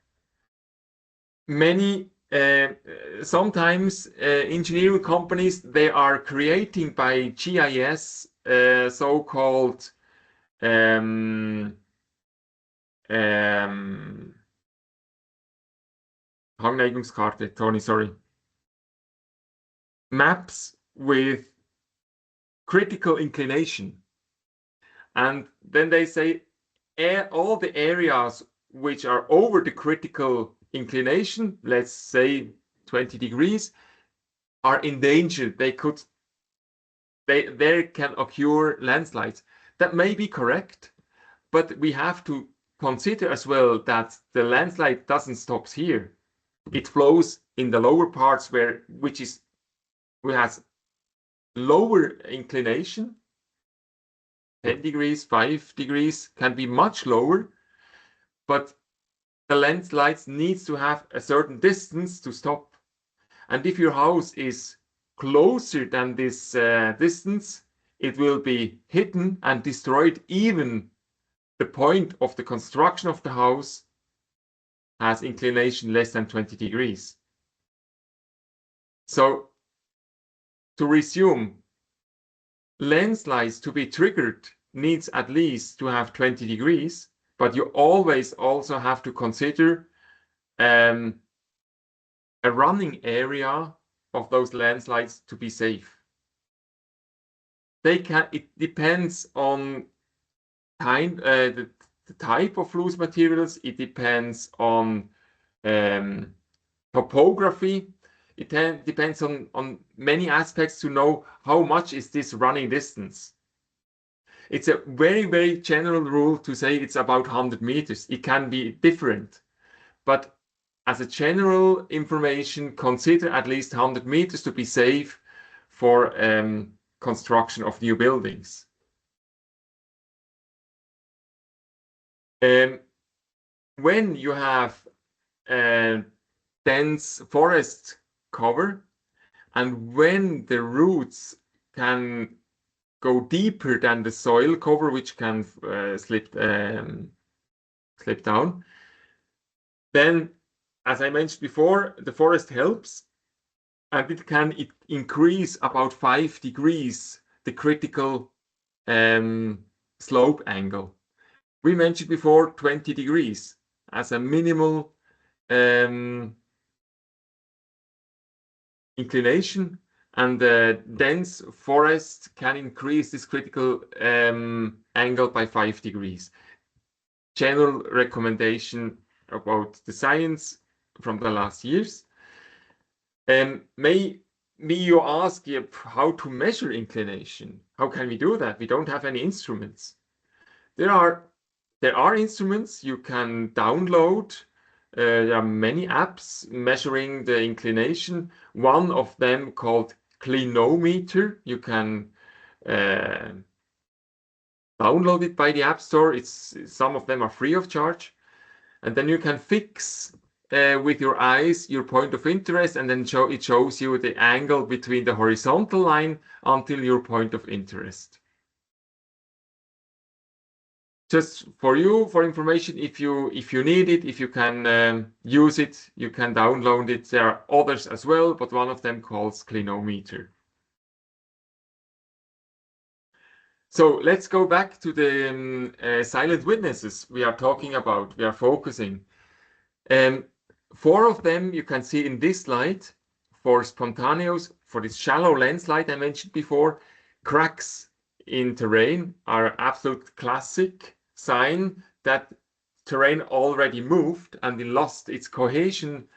Sometimes engineering companies, they are creating by GIS so-called Hangneigungskarte, Tony, sorry. Maps with critical inclination. And then they say all the areas which are over the critical inclination, let's say 20 degrees, are endangered. There can occur landslides. That may be correct, but we have to consider as well that the landslide doesn't stop here. It flows in the lower parts which has lower inclination. 10 degrees, 5 degrees can be much lower, but the landslides needs to have a certain distance to stop. And if your house is closer than this distance, it will be hidden and destroyed. Even the point of the construction of the house has inclination less than 20 degrees. So, to resume, landslides to be triggered needs at least to have 20 degrees, but you always also have to consider a running area of those landslides to be safe. It depends on the type of loose materials. It depends on topography. It depends on many aspects to know how much is this running distance. It's a very, very general rule to say it's about 100 meters. It can be different, but as a general information, consider at least 100 meters to be safe for construction of new buildings. When you have dense forest cover, and when the roots can go deeper than the soil cover, which can slip down, then, as I mentioned before, the forest helps, and it can increase about 5 degrees the critical slope angle. We mentioned before 20 degrees as a minimal inclination, and the dense forest can increase this critical angle by 5 degrees. General recommendation about the science from the last years. Maybe you ask how to measure inclination. How can we do that? We don't have any instruments. There are instruments you can download. There are many apps measuring the inclination. One of them called Clinometer. You can download it by the App Store. Some of them are free of charge. And then you can fix with your eyes your point of interest, and then it shows you the angle between the horizontal line until your point of interest. Just for information, if you need it, if you can use it, you can download it. There are others as well, but one of them calls Clinometer. So let's go back to the silent witnesses we are talking about, we are focusing. 4 of them you can see in this slide. For spontaneous, for this shallow landslide I mentioned before, cracks in terrain are an absolute classic sign that terrain already moved and it lost its cohesion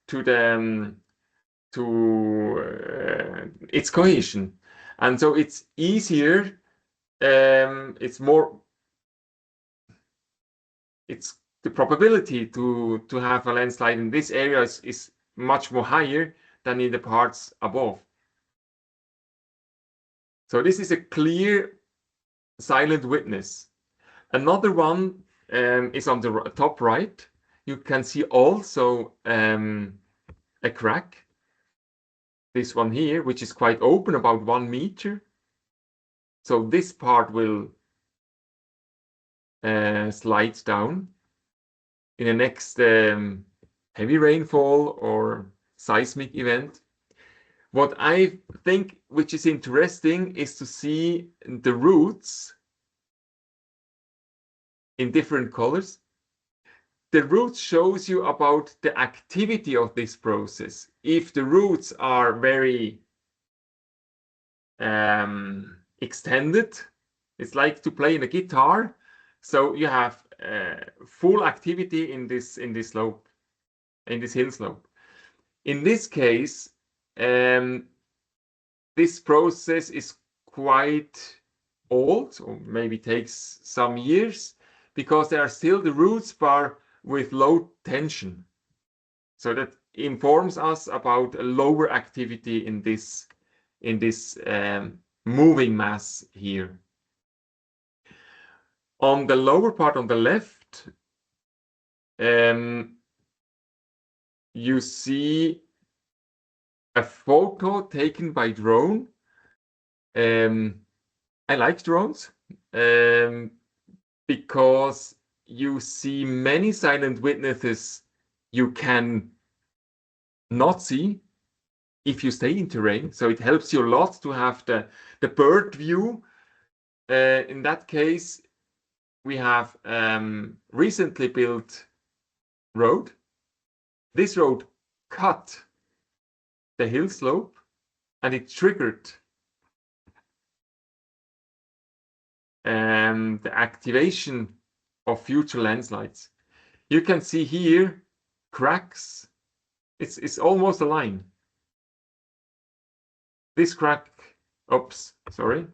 to its cohesion, and so it's easier. It's the probability to have a landslide in this area is much more higher than in the parts above. So this is a clear silent witness. Another one is on the top right. You can see also a crack. This one here, which is quite open, about 1 meter. So this part will slide down in the next heavy rainfall or seismic event. What I think which is interesting is to see the roots in different colors. The roots shows you about the activity of this process. If the roots are very extended, it's like to play in a guitar. So you have full activity in this slope, in this hill slope. In this case, this process is quite old, or maybe takes some years, because there are still the roots bar with low tension. So that informs us about a lower activity in this moving mass here. On the lower part on the left, you see a photo taken by drone. I like drones because you see many silent witnesses you can not see if you stay in terrain. So it helps you a lot to have the bird view. In that case, we have recently built road. This road cut the hill slope and it triggered the activation of future landslides. You can see here cracks. It's almost a line. This crack, oops, sorry.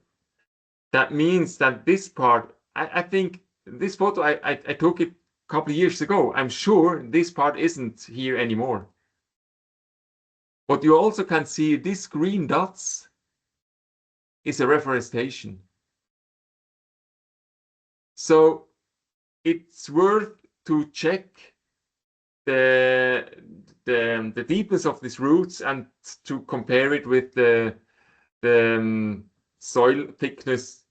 That means that this part, I think this photo, I took it a couple of years ago. I'm sure this part isn't here anymore. What you also can see, these green dots is a reforestation. So it's worth to check the deepness of these roots and to compare it with the soil thickness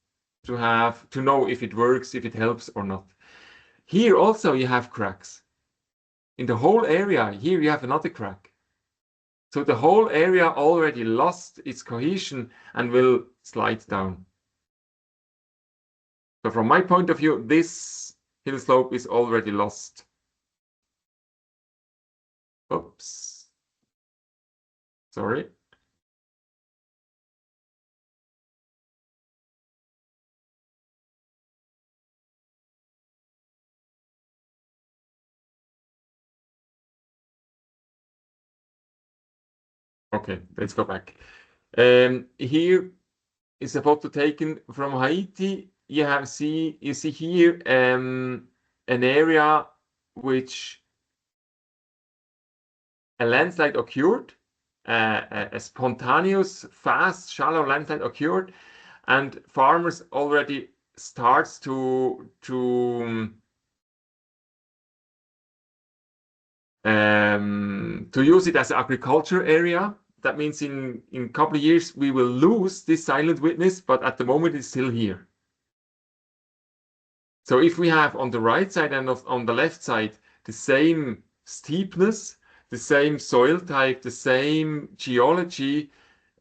to know if it works, if it helps or not. Here also you have cracks. In the whole area, here you have another crack. So the whole area already lost its cohesion and will slide down. So from my point of view, this hill slope is already lost. Oops. Sorry. Okay, let's go back. Here is a photo taken from Haiti. You see here an area which a landslide occurred, a spontaneous, fast, shallow landslide occurred, and farmers already starts to use it as an agriculture area. That means in a couple of years we will lose this silent witness, but at the moment it's still here. So if we have on the right side and on the left side the same steepness, the same soil type, the same geology,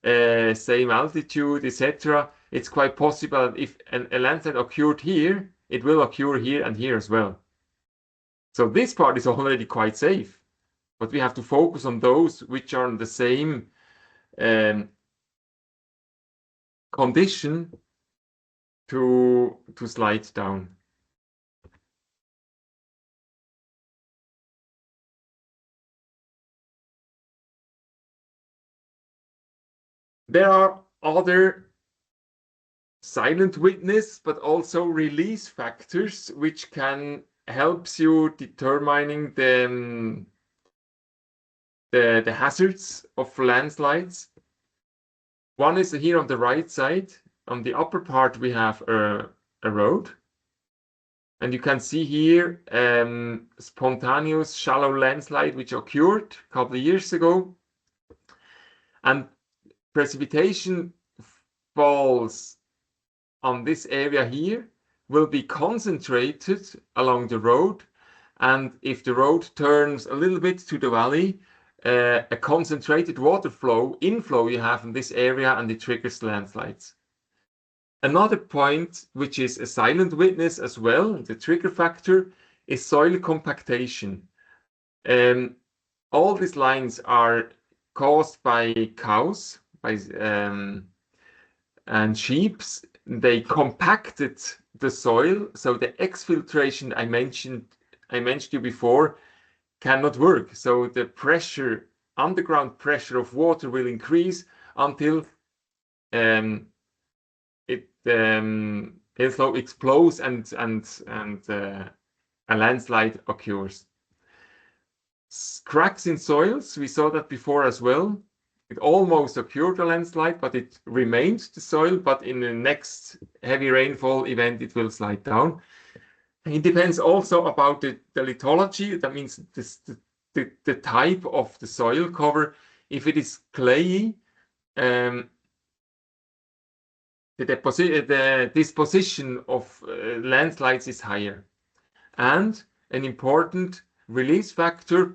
same altitude, etc., it's quite possible that if a landslide occurred here, it will occur here and here as well. So this part is already quite safe, but we have to focus on those which are in the same condition to slide down. There are other silent witness, but also release factors which can help you determining the hazards of landslides. One is here on the right side. On the upper part we have a road, and you can see here spontaneous shallow landslide which occurred a couple of years ago, and precipitation falls on this area here will be concentrated along the road, and if the road turns a little bit to the valley, a concentrated water inflow you have in this area, and it triggers landslides. Another point, which is a silent witness as well, the trigger factor, is soil compactation. All these lines are caused by cows and sheep. They compacted the soil, so the exfiltration I mentioned you before cannot work. So the pressure, underground pressure of water will increase until hill slope explodes and a landslide occurs. Cracks in soils, we saw that before as well. It almost occurred a landslide, but it remained the soil, but in the next heavy rainfall event it will slide down. It depends also about the lithology. That means the type of the soil cover. If it is clayey, the disposition of landslides is higher. And an important release factor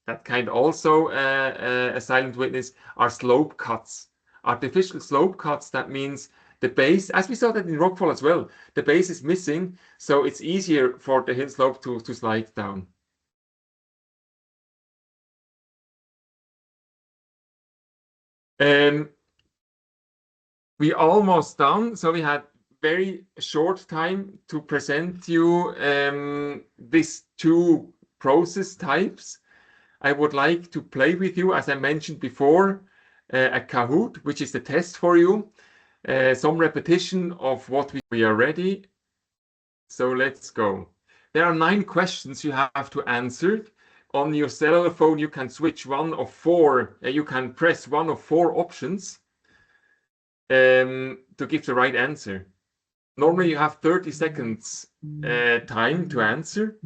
that kind also a silent witness are slope cuts. Artificial slope cuts, that means the base, as we saw that in rockfall as well, the base is missing, so it's easier for the hill slope to slide down. We almost done, so we had very short time to present you these two process types. I would like to play with you, as I mentioned before, a Kahoot, which is the test for you. Some repetition of what we are ready. So let's go. There are 9 questions you have to answer. On your cellular phone, you can switch one of 4. You can press one of 4 options to give the right answer. Normally, you have 30 seconds time to answer.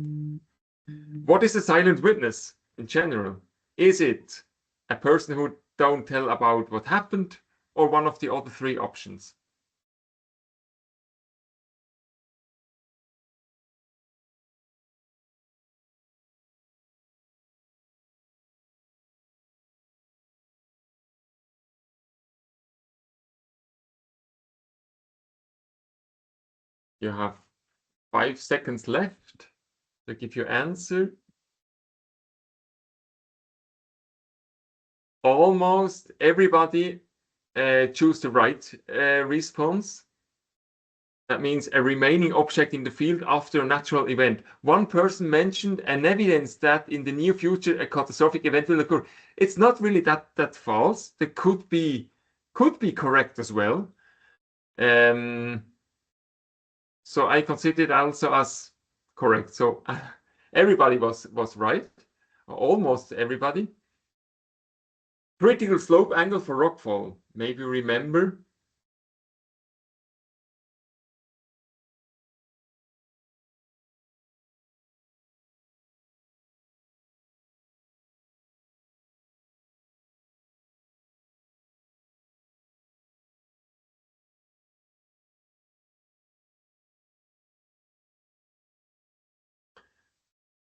What is a silent witness in general? Is it a person who don't tell about what happened, or one of the other 3 options? You have 5 seconds left to give your answer. Almost everybody choose the right response. That means a remaining object in the field after a natural event. One person mentioned an evidence that in the near future a catastrophic event will occur. It's not really that false. That could be correct as well. So I consider it also as correct. So everybody was right, almost everybody. Critical slope angle for rockfall. Maybe remember.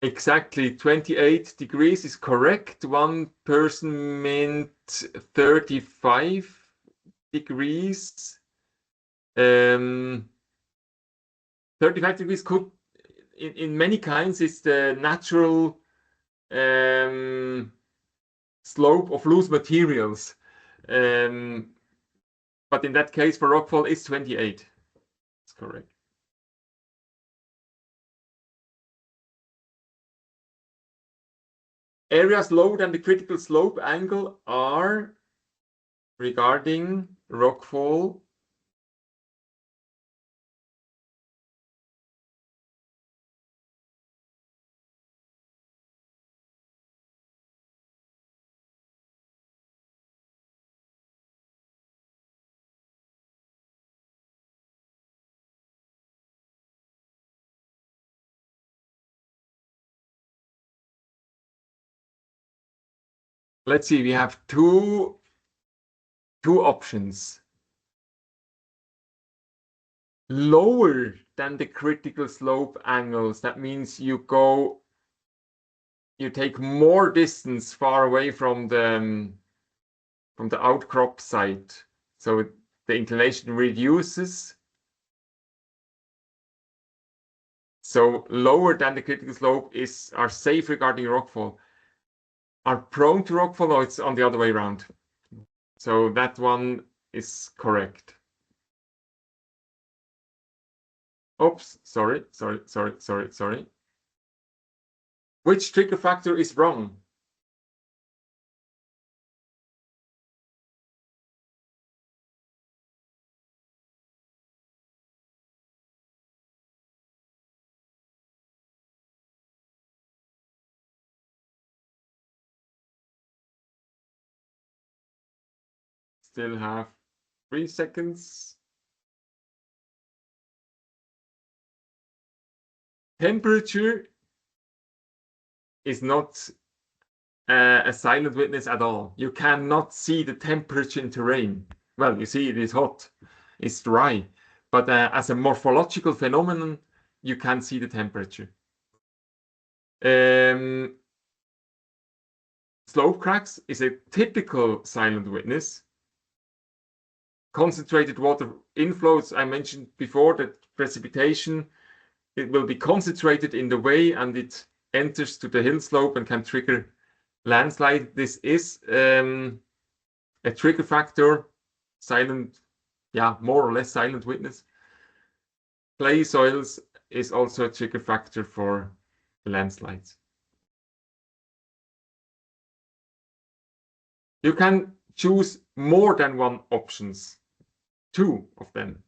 Exactly, 28 degrees is correct. One person meant 35 degrees. 35 degrees could, in many kinds, is the natural slope of loose materials. But in that case, for rockfall, it's 28. That's correct. Areas lower than the critical slope angle are, regarding rockfall, let's see, we have two options. Lower than the critical slope angles, that means you take more distance far away from the outcrop site, so the inclination reduces. So lower than the critical slope are safe regarding rockfall. Are prone to rockfall, or it's on the other way around. So that one is correct. Oops, sorry. Which trigger factor is wrong? Still have 3 seconds. Temperature is not a silent witness at all. You cannot see the temperature in terrain. Well, you see it is hot, it's dry, but as a morphological phenomenon, you can see the temperature. Slope cracks is a typical silent witness. Concentrated water inflows, I mentioned before that precipitation, it will be concentrated in the way and it enters to the hill slope and can trigger landslide. This is a trigger factor, silent, more or less silent witness. Clay soils is also a trigger factor for landslides. You can choose more than one options, 2 of them.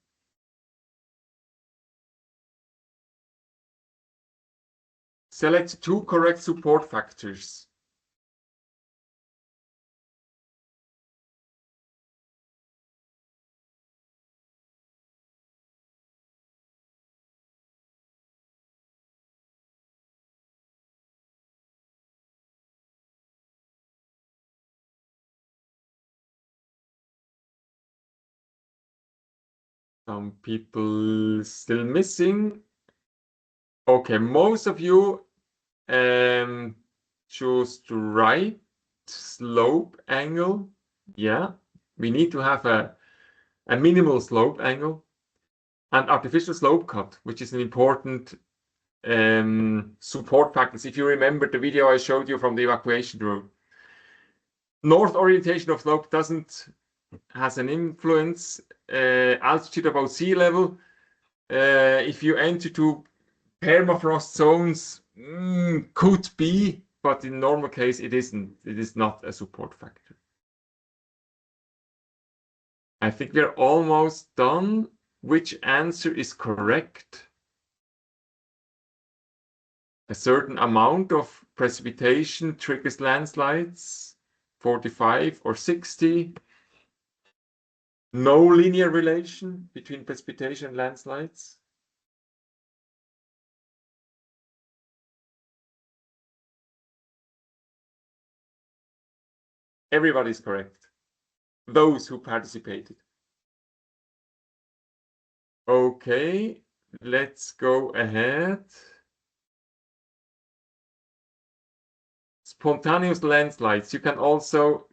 Select 2 correct support factors. Some people still missing. Okay, most of you choose the right slope angle. Yeah, we need to have a minimal slope angle and artificial slope cut, which is an important support factors. If you remember the video I showed you from the evacuation route, north orientation of slope has an influence. Altitude above sea level. If you enter to permafrost zones, could be, but in normal case it isn't. It is not a support factor. I think we're almost done. Which answer is correct? A certain amount of precipitation triggers landslides, 45 or 60. No linear relation between precipitation and landslides. Everybody's correct. Those who participated. Okay, let's go ahead. Spontaneous landslides. You can also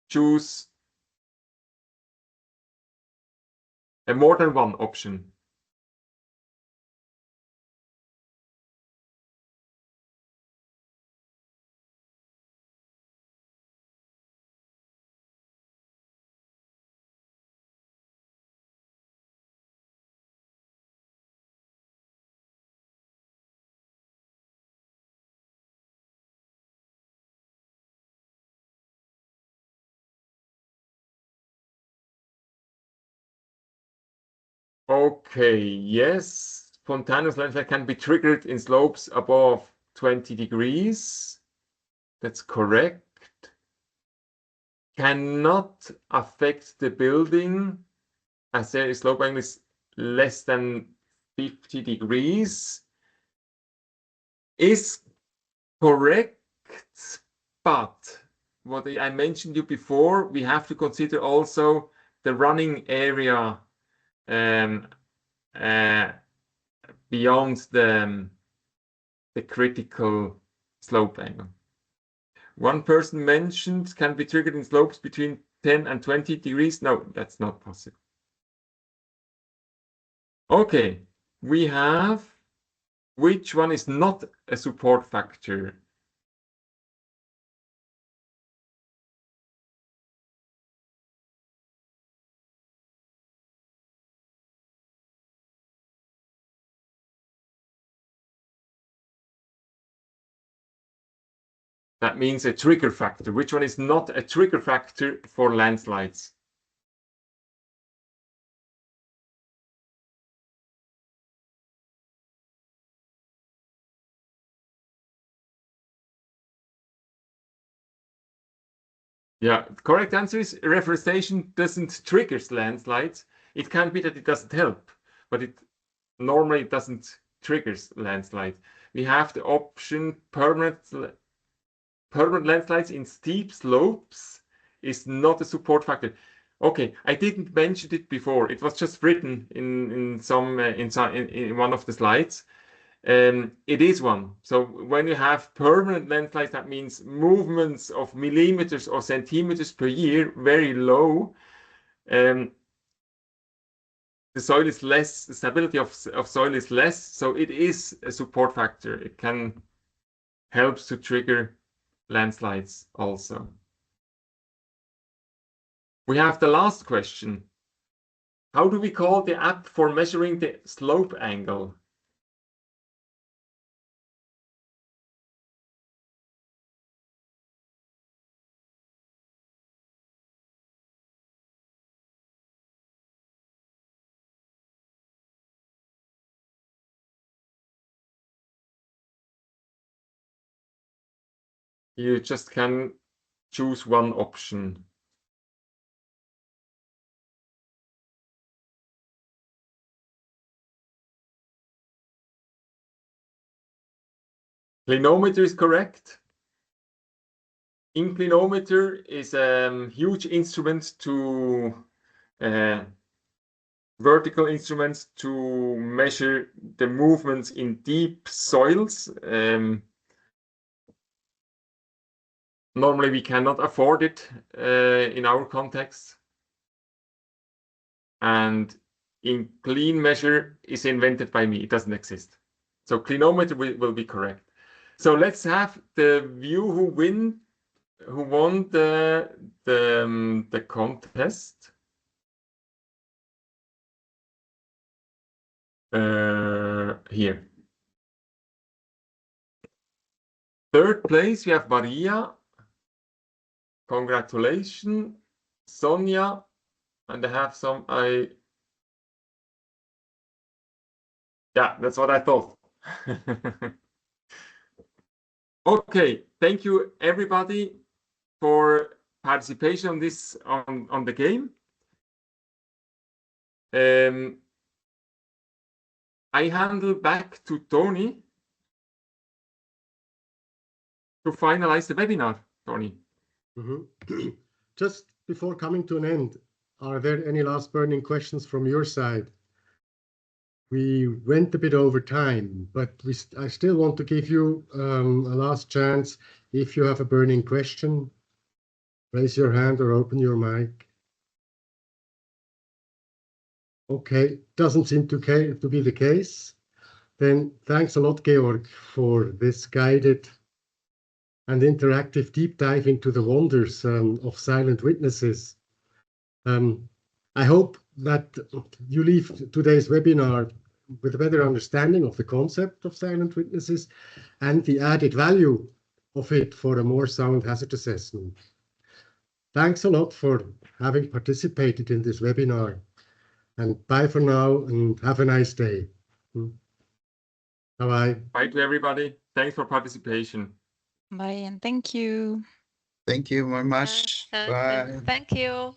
choose a more than one option. Okay, yes, spontaneous landslide can be triggered in slopes above 20 degrees. That's correct. Cannot affect the building as their slope angle is less than 50 degrees. Is correct, but what I mentioned you before, we have to consider also the running area beyond the critical slope angle. One person mentioned can be triggered in slopes between 10 and 20 degrees. No, that's not possible. Okay, we have which one is not a support factor? That means a trigger factor. Which one is not a trigger factor for landslides? Yeah, the correct answer is reforestation doesn't trigger landslides. It can be that it doesn't help, but it normally doesn't trigger landslide. We have the option permanent landslides in steep slopes is not a support factor. Okay, I didn't mention it before. It was just written in one of the slides. It is one. So when you have permanent landslides, that means movements of millimeters or centimeters per year, very low. The soil is less, the stability of soil is less, so it is a support factor. It can help to trigger landslides also. We have the last question. How do we call the app for measuring the slope angle? You just can choose one option. Clinometer is correct. Inclinometer is a huge instrument to vertical instruments to measure the movements in deep soils. Normally we cannot afford it in our context. And Inclinometer is invented by me. It doesn't exist. So clinometer will be correct. So let's have the view who won the contest. Here. Third place, we have Maria. Congratulations, Sonia. And I have some, yeah, that's what I thought. Okay, thank you everybody for participation on this on the game. I handle back to Tony to finalize the webinar. Tony. Just before coming to an end, are there any last burning questions from your side? We went a bit over time, but I still want to give you a last chance. If you have a burning question, raise your hand or open your mic. Okay, doesn't seem to be the case. Then thanks a lot, Georg, for this guided and interactive deep dive into the wonders of silent witnesses. I hope that you leave today's webinar with a better understanding of the concept of silent witnesses and the added value of it for a more sound hazard assessment. Thanks a lot for having participated in this webinar. And bye for now and have a nice day. Bye-bye. Bye to everybody. Thanks for participation. Bye and thank you. Thank you very much. Bye. Thank you.